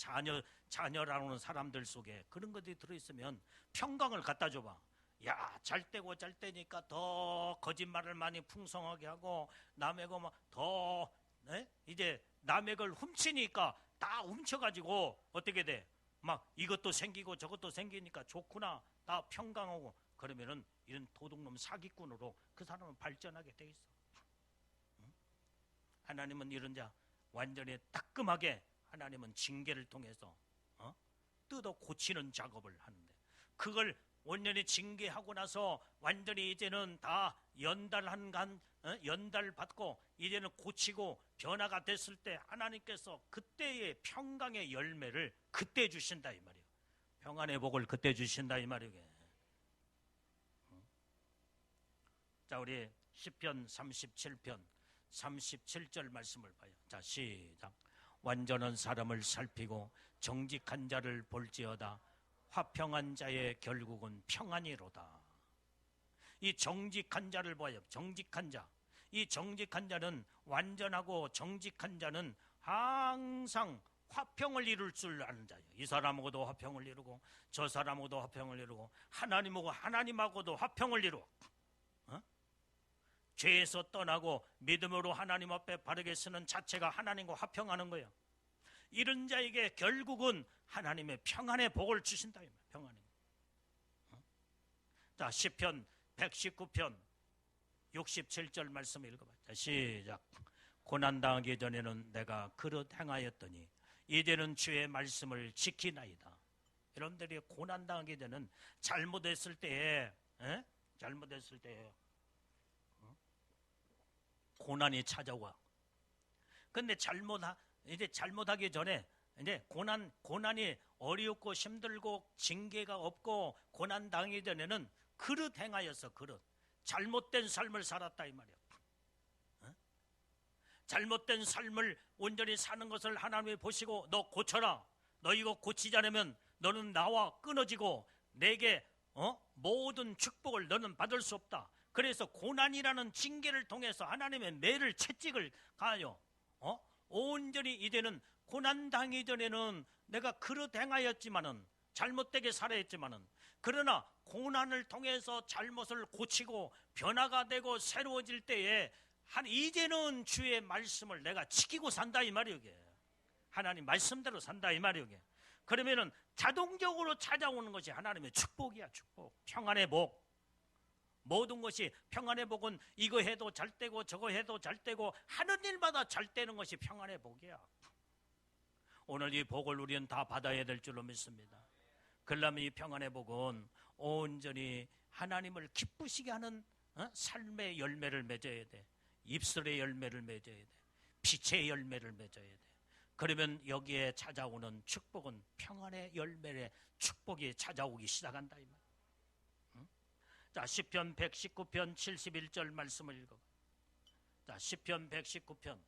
자녀라는 사람들 속에 그런 것들이 들어있으면 평강을 갖다 줘봐. 야, 잘되고 잘되니까 더 거짓말을 많이 풍성하게 하고 남의 거 더 이제 남의 걸 훔치니까 다 훔쳐가지고 어떻게 돼? 막 이것도 생기고 저것도 생기니까 좋구나. 다 평강하고 그러면은 이런 도둑놈 사기꾼으로 그 사람은 발전하게 돼 있어. 하나님은 이런 자 완전히 따끔하게 하나님은 징계를 통해서 뜯어 고치는 작업을 하는데 그걸 온전히 징계하고 나서 완전히 이제는 다 연달받고 이제는 고치고 변화가 됐을 때 하나님께서 그때의 평강의 열매를 그때 주신다 이 말이에요. 평안의 복을 그때 주신다 이 말이에요. 자, 우리 시편 37편 37절 말씀을 봐요. 자, 시작. 완전한 사람을 살피고 정직한 자를 볼지어다. 화평한 자의 결국은 평안이로다. 이 정직한 자를 봐요. 정직한 자. 이 정직한 자는 완전하고 정직한 자는 항상 화평을 이룰 줄 아는 자예요. 이 사람하고도 화평을 이루고 저 사람하고도 화평을 이루고 하나님하고도 화평을 이루고 죄에서 떠나고 믿음으로 하나님 앞에 바르게 서는 자체가 하나님과 화평하는 거예요. 이런 자에게 결국은 하나님의 평안의 복을 주신다. 평안의. 자, 시편 119편 67절 말씀 읽어봐. 자, 시작. 고난당하기 전에는 내가 그릇 행하였더니 이제는 주의 말씀을 지키나이다. 여러분들이 고난당하기 전에는 잘못했을 때에 고난이 찾아와. 근데 잘못하기 전에 이제 고난이 어렵고 힘들고 징계가 없고 고난 당하기 전에는 그릇 행하였어. 그릇. 잘못된 삶을 살았다 이 말이야. 잘못된 삶을 온전히 사는 것을 하나님이 보시고 너 고쳐라. 너 이거 고치지 않으면 너는 나와 끊어지고 내게 모든 축복을 너는 받을 수 없다. 그래서 고난이라는 징계를 통해서 하나님의 매를 채찍을 가하여 온전히 이제는 고난 당하기 전에는 내가 그릇 행하였지만은 잘못되게 살아했지만은 그러나 고난을 통해서 잘못을 고치고 변화가 되고 새로워질 때에 이제는 주의 말씀을 내가 지키고 산다 이 말이오. 하나님 말씀대로 산다 이 말이오. 그러면은 자동적으로 찾아오는 것이 하나님의 축복이야. 축복, 평안의 복. 모든 것이 평안의 복은 이거 해도 잘 되고 저거 해도 잘 되고 하는 일마다 잘 되는 것이 평안의 복이야. 오늘 이 복을 우리는 다 받아야 될 줄로 믿습니다. 그러려면 이 평안의 복은 온전히 하나님을 기쁘시게 하는 삶의 열매를 맺어야 돼. 입술의 열매를 맺어야 돼. 빛의 열매를 맺어야 돼. 그러면 여기에 찾아오는 축복은 평안의 열매의 축복이 찾아오기 시작한다 이 말. 자, 시편 119편 71절 말씀을 읽어. 자, 시편 119편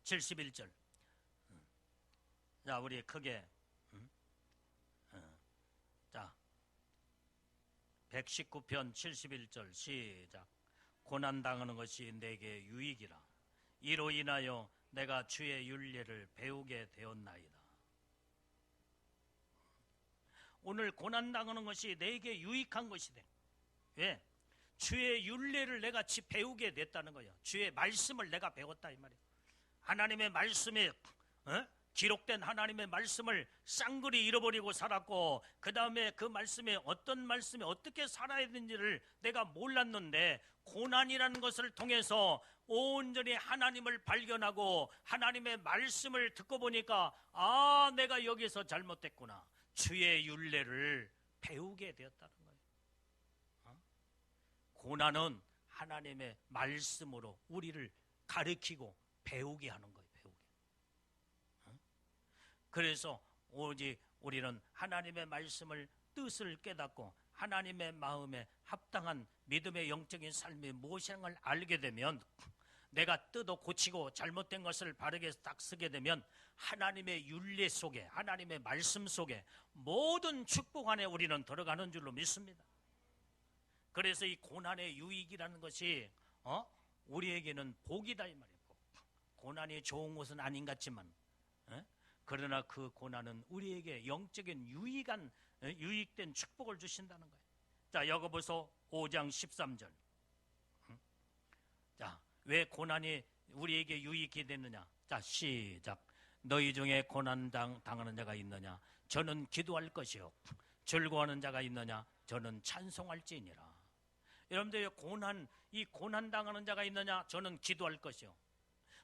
71절. 자, 우리 크게. 자, 119편 71절 시작. 고난당하는 것이 내게 유익이라. 이로 인하여 내가 주의 율례를 배우게 되었나이다. 오늘 고난당하는 것이 내게 유익한 것이 돼. 왜? 주의 율례를 내가 배우게 됐다는 거예요. 주의 말씀을 내가 배웠다 이 말이에요. 하나님의 말씀에 기록된 하나님의 말씀을 쌍그리 잃어버리고 살았고, 그 다음에 그 말씀에 어떤 말씀에 어떻게 살아야 되는지를 내가 몰랐는데, 고난이라는 것을 통해서 온전히 하나님을 발견하고 하나님의 말씀을 듣고 보니까 아, 내가 여기서 잘못됐구나. 주의 율례를 배우게 되었다는 거예요. 고난은 하나님의 말씀으로 우리를 가르치고 배우게 하는 거예요. 배우게. 그래서 오직 우리는 하나님의 말씀을 뜻을 깨닫고 하나님의 마음에 합당한 믿음의 영적인 삶이 무엇인가를 알게 되면, 내가 뜯어 고치고 잘못된 것을 바르게 딱 쓰게 되면 하나님의 율례 속에, 하나님의 말씀 속에 모든 축복 안에 우리는 들어가는 줄로 믿습니다. 그래서 이 고난의 유익이라는 것이 우리에게는 복이다 이 말이에요. 고난이 좋은 것은 아닌 것 같지만, 그러나 그 고난은 우리에게 영적인 유익된 축복을 주신다는 거예요. 자, 야고보서 5장 13절. 자, 왜 고난이 우리에게 유익이 됐느냐? 자, 시작. 너희 중에 고난 당하는 자가 있느냐? 저는 기도할 것이요. 즐거워하는 자가 있느냐? 저는 찬송할지니라. 여러분들, 이 고난 당하는 자가 있느냐? 저는 기도할 것이요.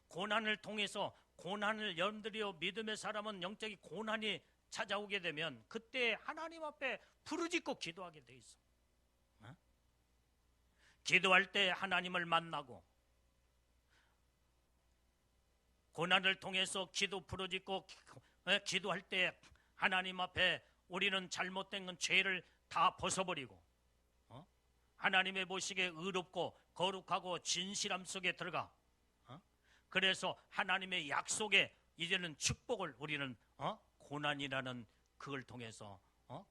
고난을 통해서, 고난을 여러분들이요, 믿음의 사람은 영적인 고난이 찾아오게 되면 그때 하나님 앞에 부르짖고 기도하게 돼 있어. 기도할 때 하나님을 만나고, 고난을 통해서 부르짖고 기도할 때 하나님 앞에 우리는 잘못된 건 죄를 다 벗어버리고 하나님의 보시기에 의롭고 거룩하고 진실함 속에 들어가. 그래서 하나님의 약속에 이제는 축복을 우리는 고난이라는 그걸 통해서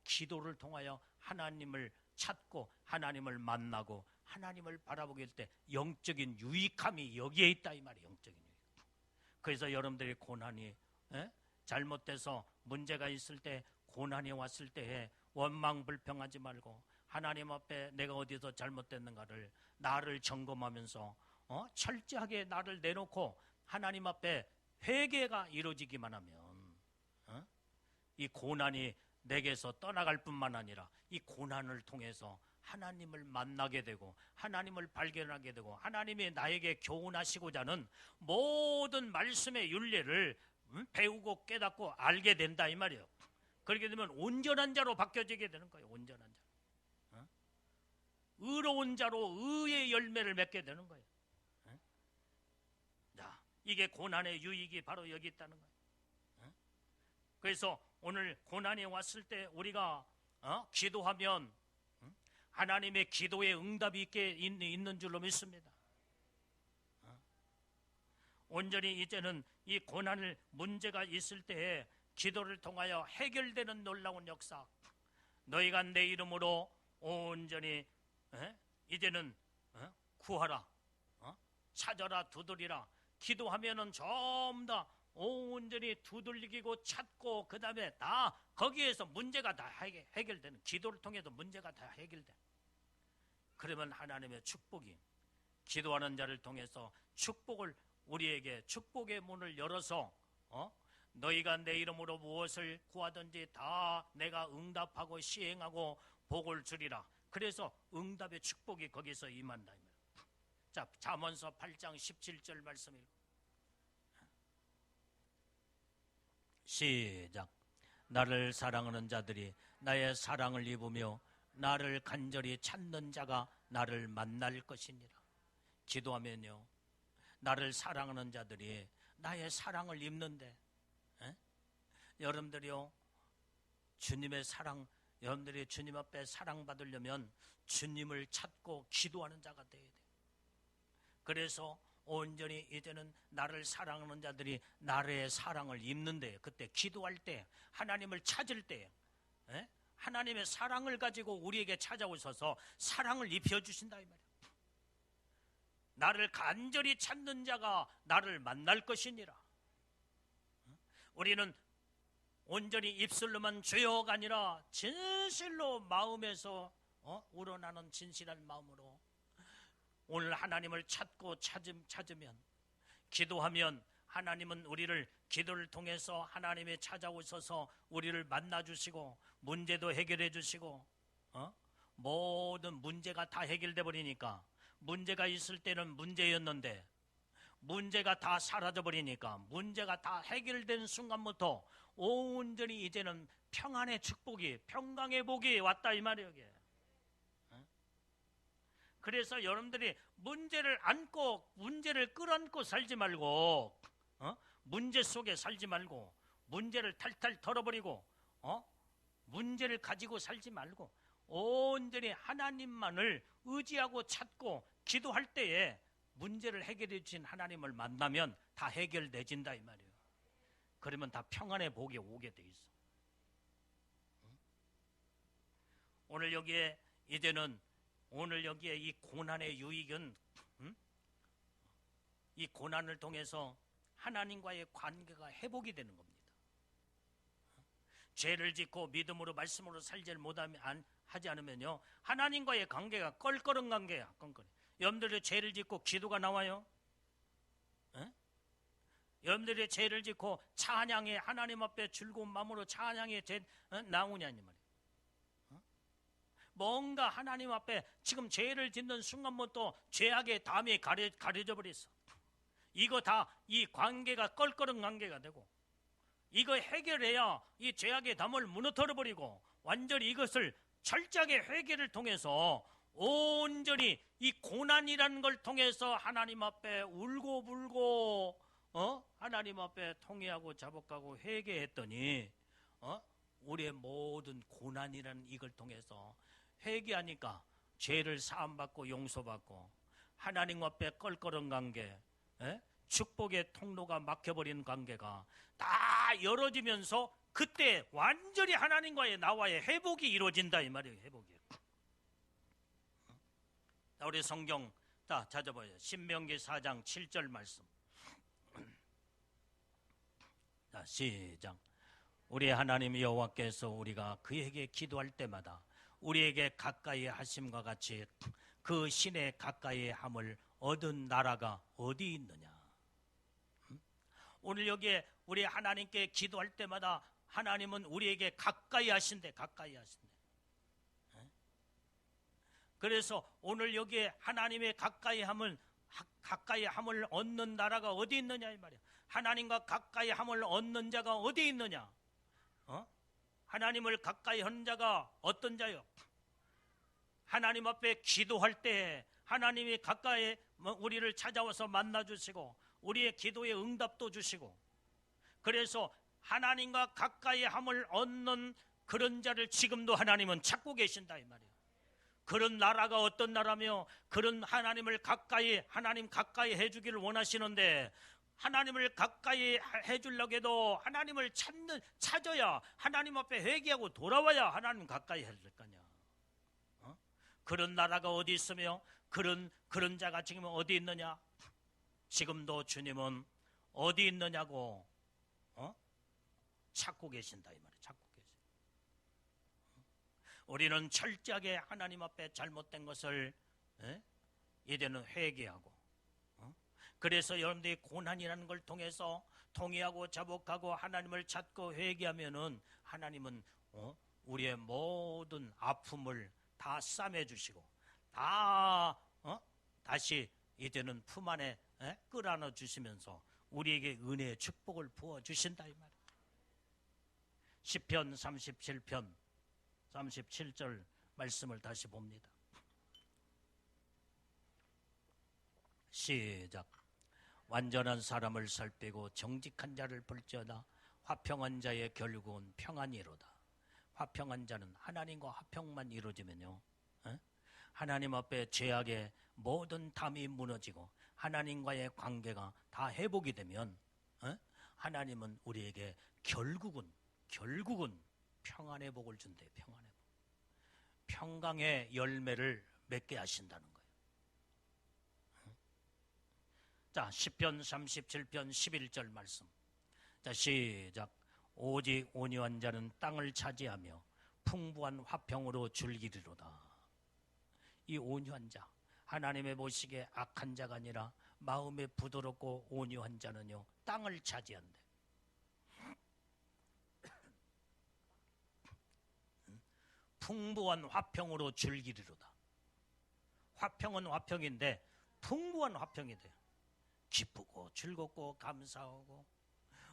기도를 통하여 하나님을 찾고 하나님을 만나고 하나님을 바라보게 될 때 영적인 유익함이 여기에 있다 이 말이에요. 영적인 유익. 그래서 여러분들이 고난이 잘못돼서 문제가 있을 때, 고난이 왔을 때에 원망불평하지 말고 하나님 앞에 내가 어디서 잘못됐는가를 나를 점검하면서 철저하게 나를 내놓고 하나님 앞에 회개가 이루어지기만 하면 이 고난이 내게서 떠나갈 뿐만 아니라 이 고난을 통해서 하나님을 만나게 되고 하나님을 발견하게 되고 하나님이 나에게 교훈하시고자 하는 모든 말씀의 윤례를 배우고 깨닫고 알게 된다 이 말이에요. 그렇게 되면 온전한 자로 바뀌어지게 되는 거예요. 온전한 자, 의로운 자로 의의 열매를 맺게 되는 거예요. 자, 이게 고난의 유익이 바로 여기 있다는 거예요. 그래서 오늘 고난이 왔을 때 우리가 기도하면 하나님의 기도에 응답이 있는 줄로 믿습니다. 온전히 이제는 이 고난을, 문제가 있을 때에 기도를 통하여 해결되는 놀라운 역사, 너희가 내 이름으로 온전히 이제는 구하라, 찾아라, 두드리라. 기도하면은 전부 다 온전히 두들기고 찾고 그 다음에 다 거기에서 문제가 다 해결되는, 기도를 통해서 문제가 다 해결돼. 그러면 하나님의 축복이 기도하는 자를 통해서 축복을 우리에게 축복의 문을 열어서 너희가 내 이름으로 무엇을 구하든지 다 내가 응답하고 시행하고 복을 주리라. 그래서 응답의 축복이 거기서 임한다. 자, 잠언서 8장 17절 말씀 읽고 시작. 나를 사랑하는 자들이 나의 사랑을 입으며 나를 간절히 찾는 자가 나를 만날 것이니라. 기도하면요, 나를 사랑하는 자들이 나의 사랑을 입는데, 여러분들이요, 주님의 사랑, 여러분들이 주님 앞에 사랑받으려면 주님을 찾고 기도하는 자가 되어야 돼요. 그래서 온전히 이제는 나를 사랑하는 자들이 나의 사랑을 입는데, 그때 기도할 때, 하나님을 찾을 때, 하나님의 사랑을 가지고 우리에게 찾아오셔서 사랑을 입혀주신다 이 말이에요. 나를 간절히 찾는 자가 나를 만날 것이니라. 우리는 온전히 입술로만 주여가 아니라 진실로 마음에서 우러나는 진실한 마음으로 오늘 하나님을 찾고 찾으면, 기도하면 하나님은 우리를 기도를 통해서 하나님이 찾아오셔서 우리를 만나주시고 문제도 해결해 주시고 모든 문제가 다 해결돼 버리니까, 문제가 있을 때는 문제였는데 문제가 다 사라져 버리니까, 문제가 다 해결된 순간부터 온전히 이제는 평안의 축복이, 평강의 복이 왔다 이 말이에요. 이게. 그래서 여러분들이 문제를 안고 문제를 끌어안고 살지 말고, 문제 속에 살지 말고, 문제를 탈탈 털어버리고, 문제를 가지고 살지 말고 온전히 하나님만을 의지하고 찾고 기도할 때에 문제를 해결해 주신 하나님을 만나면 다 해결되진다 이 말이에요. 그러면 다 평안의 복이 오게 돼 있어. 오늘 여기에 이제는 오늘 여기에 이 고난의 유익은 이 고난을 통해서 하나님과의 관계가 회복이 되는 겁니다. 죄를 짓고 믿음으로 말씀으로 살지를 못하면 하지 않으면요, 하나님과의 관계가 껄끄러운 관계야. 여러분들이 죄를 짓고 기도가 나와요? 여러분들이 죄를 짓고 찬양에 하나님 앞에 즐거운 마음으로 찬양에 나오냐 이 말이에요. 뭔가 하나님 앞에 지금 죄를 짓는 순간부터 죄악의 담이 가려져 버렸어. 이거 다 이 관계가 껄끄러운 관계가 되고, 이거 해결해야 이 죄악의 담을 무너뜨려 버리고 완전히 이것을 철저하게 회개를 통해서 온전히 이 고난이라는 걸 통해서 하나님 앞에 울고 불고 하나님 앞에 통회하고 자복하고 회개했더니 우리의 모든 고난이라는 이걸 통해서 회개하니까 죄를 사함받고 용서받고 하나님 앞에 껄끄러운 관계, 축복의 통로가 막혀버린 관계가 다 열어지면서 그때 완전히 하나님과의 나와의 회복이 이루어진다 이 말이에요. 회복이. 우리 성경 찾아봐요. 신명기 4장 7절 말씀. 자, 시작. 우리 하나님 여호와께서 우리가 그에게 기도할 때마다 우리에게 가까이 하심과 같이 그 신의 가까이 함을 얻은 나라가 어디 있느냐. 오늘 여기에 우리 하나님께 기도할 때마다 하나님은 우리에게 가까이 하신대. 그래서 오늘 여기에 하나님의 가까이 함을 얻는 나라가 어디 있느냐 이 말이야. 하나님과 가까이 함을 얻는 자가 어디 있느냐? 하나님을 가까이 하는 자가 어떤 자요? 하나님 앞에 기도할 때 하나님이 가까이 우리를 찾아와서 만나주시고 우리의 기도에 응답도 주시고, 그래서 하나님과 가까이 함을 얻는 그런 자를 지금도 하나님은 찾고 계신다 이 말이에요. 그런 나라가 어떤 나라며, 그런 하나님 가까이 해주기를 원하시는데, 하나님을 가까이 해주려고 해도 하나님을 찾아야, 하나님 앞에 회개하고 돌아와야 하나님 가까이 해줄 거냐. 그런 나라가 어디 있으며 그런 자가 지금 어디 있느냐? 지금도 주님은 어디 있느냐고 찾고 계신다 이 말이에요. 찾고 계세요. 우리는 철저하게 하나님 앞에 잘못된 것을 이제는 회개하고, 그래서 여러분들이 고난이라는 걸 통해서 통회하고 자복하고 하나님을 찾고 회개하면은 하나님은 우리의 모든 아픔을 다 싸매주시고 다 다시 이제는 품 안에 끌어안아 주시면서 우리에게 은혜의 축복을 부어주신다 이 말이에요. 시편 37편 37절 말씀을 다시 봅니다. 시작. 완전한 사람을 살피고 정직한 자를 볼지어다. 화평한 자의 결국은 평안이로다. 화평한 자는 하나님과 화평만 이루어지면요, 하나님 앞에 죄악의 모든 담이 무너지고 하나님과의 관계가 다 회복이 되면 하나님은 우리에게 결국은 평안의 복을 준대. 평안의 복. 평강의 열매를 맺게 하신다는 거예요. 자, 시편 37편 11절 말씀. 자, 시작. 오직 온유한 자는 땅을 차지하며 풍부한 화평으로 즐기리로다. 이 온유한 자, 하나님의 보시기에 악한 자가 아니라 마음에 부드럽고 온유한 자는요, 땅을 차지한대. 풍부한 화평으로 즐기리로다. 화평은 화평인데 풍부한 화평이 돼요. 기쁘고 즐겁고 감사하고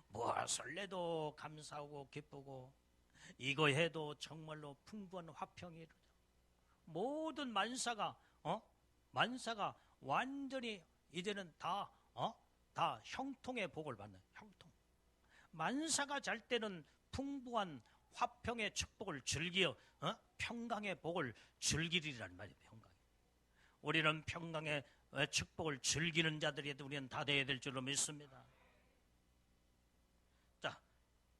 무엇을 내도 감사하고 기쁘고 이거 해도 정말로 풍부한 화평이로다. 모든 만사가 완전히 이제는 다 형통의 복을 받는 형통. 만사가 잘 때는 풍부한 화평의 축복을 즐겨 평강의 복을 즐기리라는 말이에요. 평강. 우리는 평강의 축복을 즐기는 자들이 우리는 다 되어야 될 줄로 믿습니다. 자,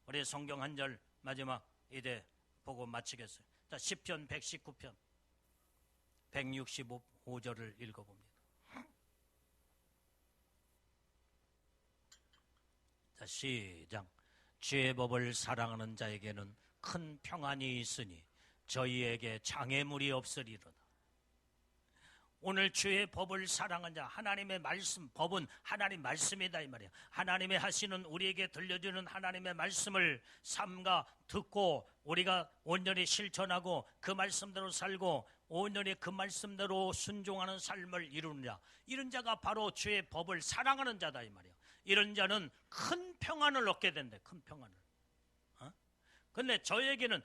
우리 성경 한 절 마지막 이제 보고 마치겠어요. 자, 시편 119편 165절을 읽어봅니다. 자, 시작. 주의 법을 사랑하는 자에게는 큰 평안이 있으니 저희에게 장애물이 없으리로다. 오늘 주의 법을 사랑하는 자, 하나님의 말씀, 법은 하나님 말씀이다 이 말이에요. 하나님의 하시는 우리에게 들려주는 하나님의 말씀을 삼가 듣고 우리가 온전히 실천하고 그 말씀대로 살고 온전히 그 말씀대로 순종하는 삶을 이루는 자, 이런 자가 바로 주의 법을 사랑하는 자다 이 말이에요. 이런 자는 큰 평안을 얻게 된대. 큰 평안을. 근데 저에게는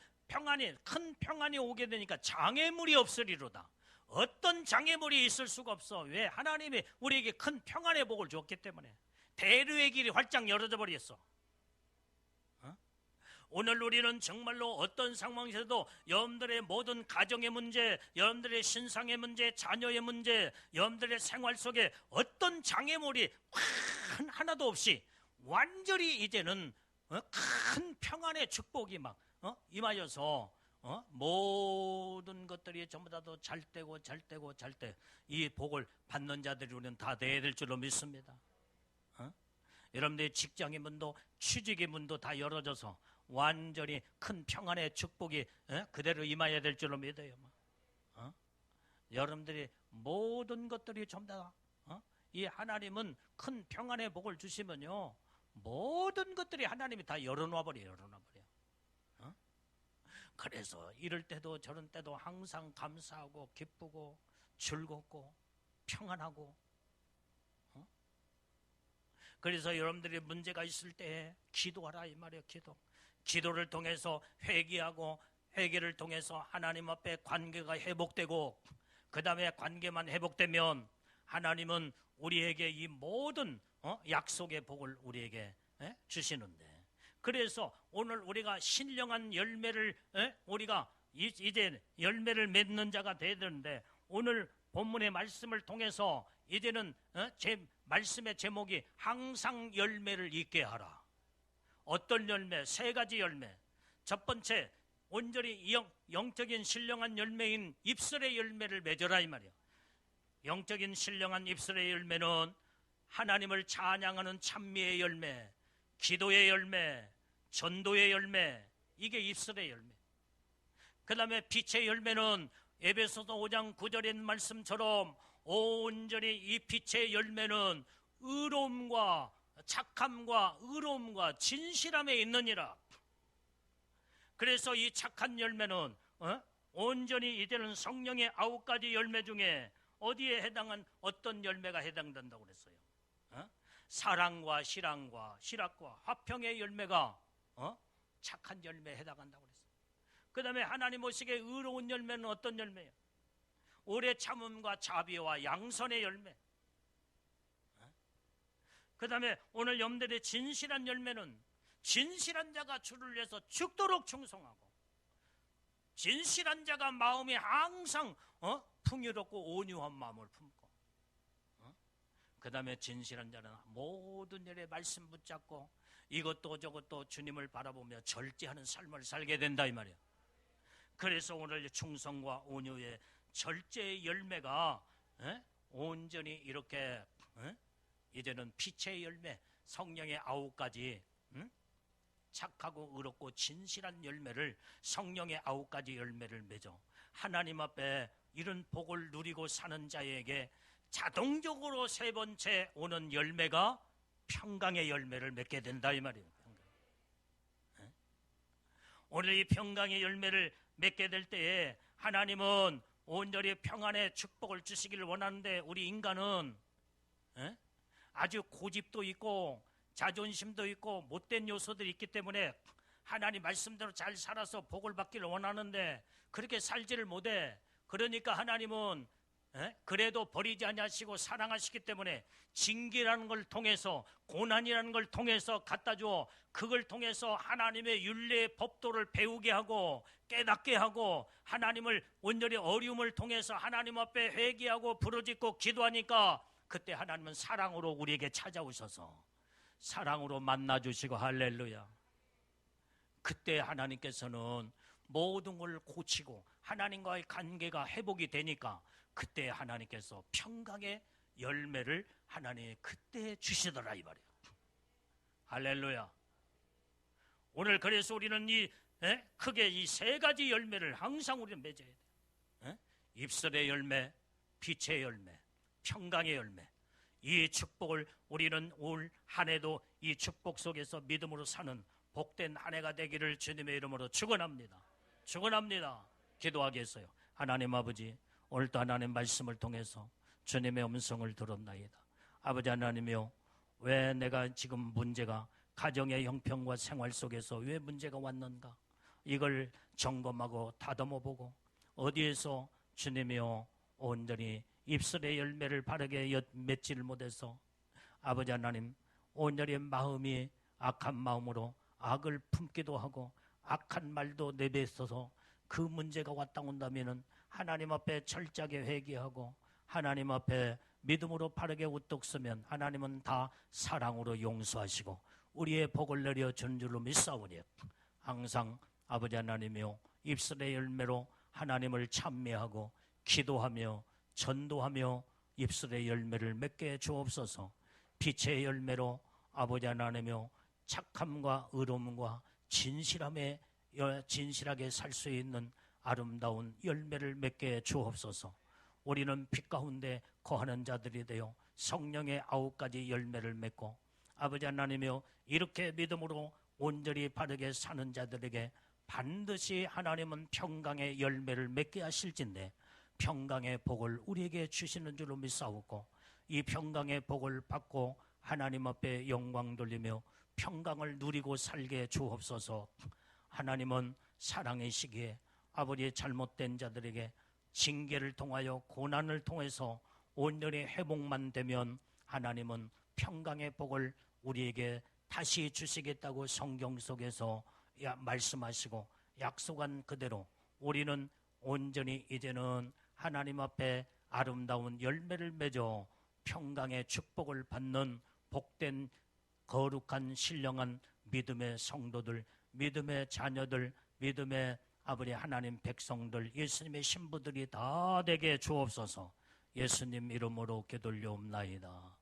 큰 평안이 오게 되니까 장애물이 없으리로다. 어떤 장애물이 있을 수가 없어. 왜? 하나님이 우리에게 큰 평안의 복을 줬기 때문에. 대류의 길이 활짝 열어져 버렸어. 오늘 우리는 정말로 어떤 상황에서도 여러분들의 모든 가정의 문제, 여러분들의 신상의 문제, 자녀의 문제, 여러분들의 생활 속에 어떤 장애물이 하나도 없이 완전히 이제는 큰 평안의 축복이 막 임하여서 모든 것들이 전부 다 잘 되고 이 복을 받는 자들이 우리는 다 돼야 될 줄로 믿습니다. 여러분들의 직장의 문도 취직의 문도 다 열어져서 완전히 큰 평안의 축복이 그대로 임해야 될 줄로 믿어요. 여러분들이 모든 것들이 전부 다 이 하나님은 큰 평안의 복을 주시면요, 모든 것들이 하나님이 다 열어놔 버려요. 그래서 이럴 때도 저런 때도 항상 감사하고 기쁘고 즐겁고 평안하고. 그래서 여러분들이 문제가 있을 때 기도하라 이 말이에요. 기도를 통해서 회개하고 회개를 통해서 하나님 앞에 관계가 회복되고, 그 다음에 관계만 회복되면 하나님은 우리에게 이 모든 약속의 복을 우리에게 주시는데, 그래서 오늘 우리가 신령한 열매를 우리가 이제 열매를 맺는 자가 되어야 되는데, 오늘 본문의 말씀을 통해서 이제는 제 말씀의 제목이 항상 열매를 있게 하라. 어떤 열매? 세 가지 열매. 첫 번째, 온전히 영적인 신령한 열매인 입술의 열매를 맺어라 이 말이야. 영적인 신령한 입술의 열매는 하나님을 찬양하는 찬미의 열매, 기도의 열매, 전도의 열매, 이게 입술의 열매. 그 다음에 빛의 열매는 에베소서 5장 9절의 말씀처럼 온전히 이 빛의 열매는 의로움과 착함과 의로움과 진실함에 있느니라. 그래서 이 착한 열매는 온전히 이제는 성령의 9가지 열매 중에 어디에 해당한 어떤 열매가 해당된다고 그랬어요? 사랑과 실학과 화평의 열매가 착한 열매에 해당한다고 그랬어요. 그 다음에 하나님 보시기에 의로운 열매는 어떤 열매예요? 오래 참음과 자비와 양선의 열매. 그 다음에 오늘 염들의 진실한 열매는 진실한 자가 주를 위해서 죽도록 충성하고, 진실한 자가 마음이 항상 풍요롭고 온유한 마음을 품고, 그 다음에 진실한 자는 모든 일에 말씀 붙잡고 이것도 저것도 주님을 바라보며 절제하는 삶을 살게 된다 이 말이에요. 그래서 오늘 충성과 온유의 절제의 열매가 온전히 이렇게 이제는 빛의 열매, 성령의 9가지 착하고 의롭고 진실한 열매를, 성령의 9가지 열매를 맺어 하나님 앞에 이런 복을 누리고 사는 자에게 자동적으로 세 번째 오는 열매가 평강의 열매를 맺게 된다 이 말이에요. 오늘 이 평강의 열매를 맺게 될 때에 하나님은 온전히 평안의 축복을 주시기를 원하는데, 우리 인간은 아주 고집도 있고 자존심도 있고 못된 요소들이 있기 때문에 하나님 말씀대로 잘 살아서 복을 받기를 원하는데 그렇게 살지를 못해. 그러니까 하나님은 그래도 버리지 아니하시고 사랑하시기 때문에 징계라는 걸 통해서, 고난이라는 걸 통해서 갖다 줘. 그걸 통해서 하나님의 율례의 법도를 배우게 하고 깨닫게 하고, 하나님을 온전히 어려움을 통해서 하나님 앞에 회개하고 부르짖고 기도하니까 그때 하나님은 사랑으로 우리에게 찾아오셔서 사랑으로 만나주시고, 할렐루야. 그때 하나님께서는 모든 걸 고치고 하나님과의 관계가 회복이 되니까 그때 하나님께서 평강의 열매를 하나님이 그때 주시더라 이 말이에요. 할렐루야. 오늘 그래서 우리는 크게 이 세 가지 열매를 항상 우리는 맺어야 돼요. 입술의 열매, 빛의 열매, 평강의 열매. 이 축복을 우리는 올 한 해도 이 축복 속에서 믿음으로 사는 복된 한 해가 되기를 주님의 이름으로 축원합니다. 축원합니다. 기도하겠어요. 하나님 아버지, 오늘도 하나님 말씀을 통해서 주님의 음성을 들었나이다. 아버지 하나님이요, 왜 내가 지금 문제가 가정의 형편과 생활 속에서 왜 문제가 왔는가, 이걸 점검하고 다듬어보고 어디에서 주님이요 온전히 입술의 열매를 바르게 맺지를 못해서 아버지 하나님 온전히 마음이 악한 마음으로 악을 품기도 하고 악한 말도 내뱉어서 그 문제가 왔다 온다면은 하나님 앞에 철저하게 회개하고 하나님 앞에 믿음으로 바르게 우뚝 서면 하나님은 다 사랑으로 용서하시고 우리의 복을 내려 준 줄로 믿사오니 항상 아버지 하나님이요 입술의 열매로 하나님을 찬미하고 기도하며 전도하며 입술의 열매를 맺게 해 주옵소서. 빛의 열매로 아버지 하나님이요 착함과 의로움과 진실함에 진실하게 살 수 있는 아름다운 열매를 맺게 해 주옵소서. 우리는 빛 가운데 거하는 자들이 되어 성령의 9가지 열매를 맺고 아버지 하나님이요 이렇게 믿음으로 온전히 바르게 사는 자들에게 반드시 하나님은 평강의 열매를 맺게 하실진데 평강의 복을 우리에게 주시는 줄로 믿사오고 이 평강의 복을 받고 하나님 앞에 영광 돌리며 평강을 누리고 살게 주옵소서. 하나님은 사랑이시기에 아버지의 잘못된 자들에게 징계를 통하여 고난을 통해서 온전히 회복만 되면 하나님은 평강의 복을 우리에게 다시 주시겠다고 성경 속에서 말씀하시고 약속한 그대로 우리는 온전히 이제는 하나님 앞에 아름다운 열매를 맺어 평강의 축복을 받는 복된 거룩한 신령한 믿음의 성도들, 믿음의 자녀들, 믿음의 아버지 하나님 백성들, 예수님의 신부들이 다 되게 주옵소서. 예수님 이름으로 기도올려옵나이다.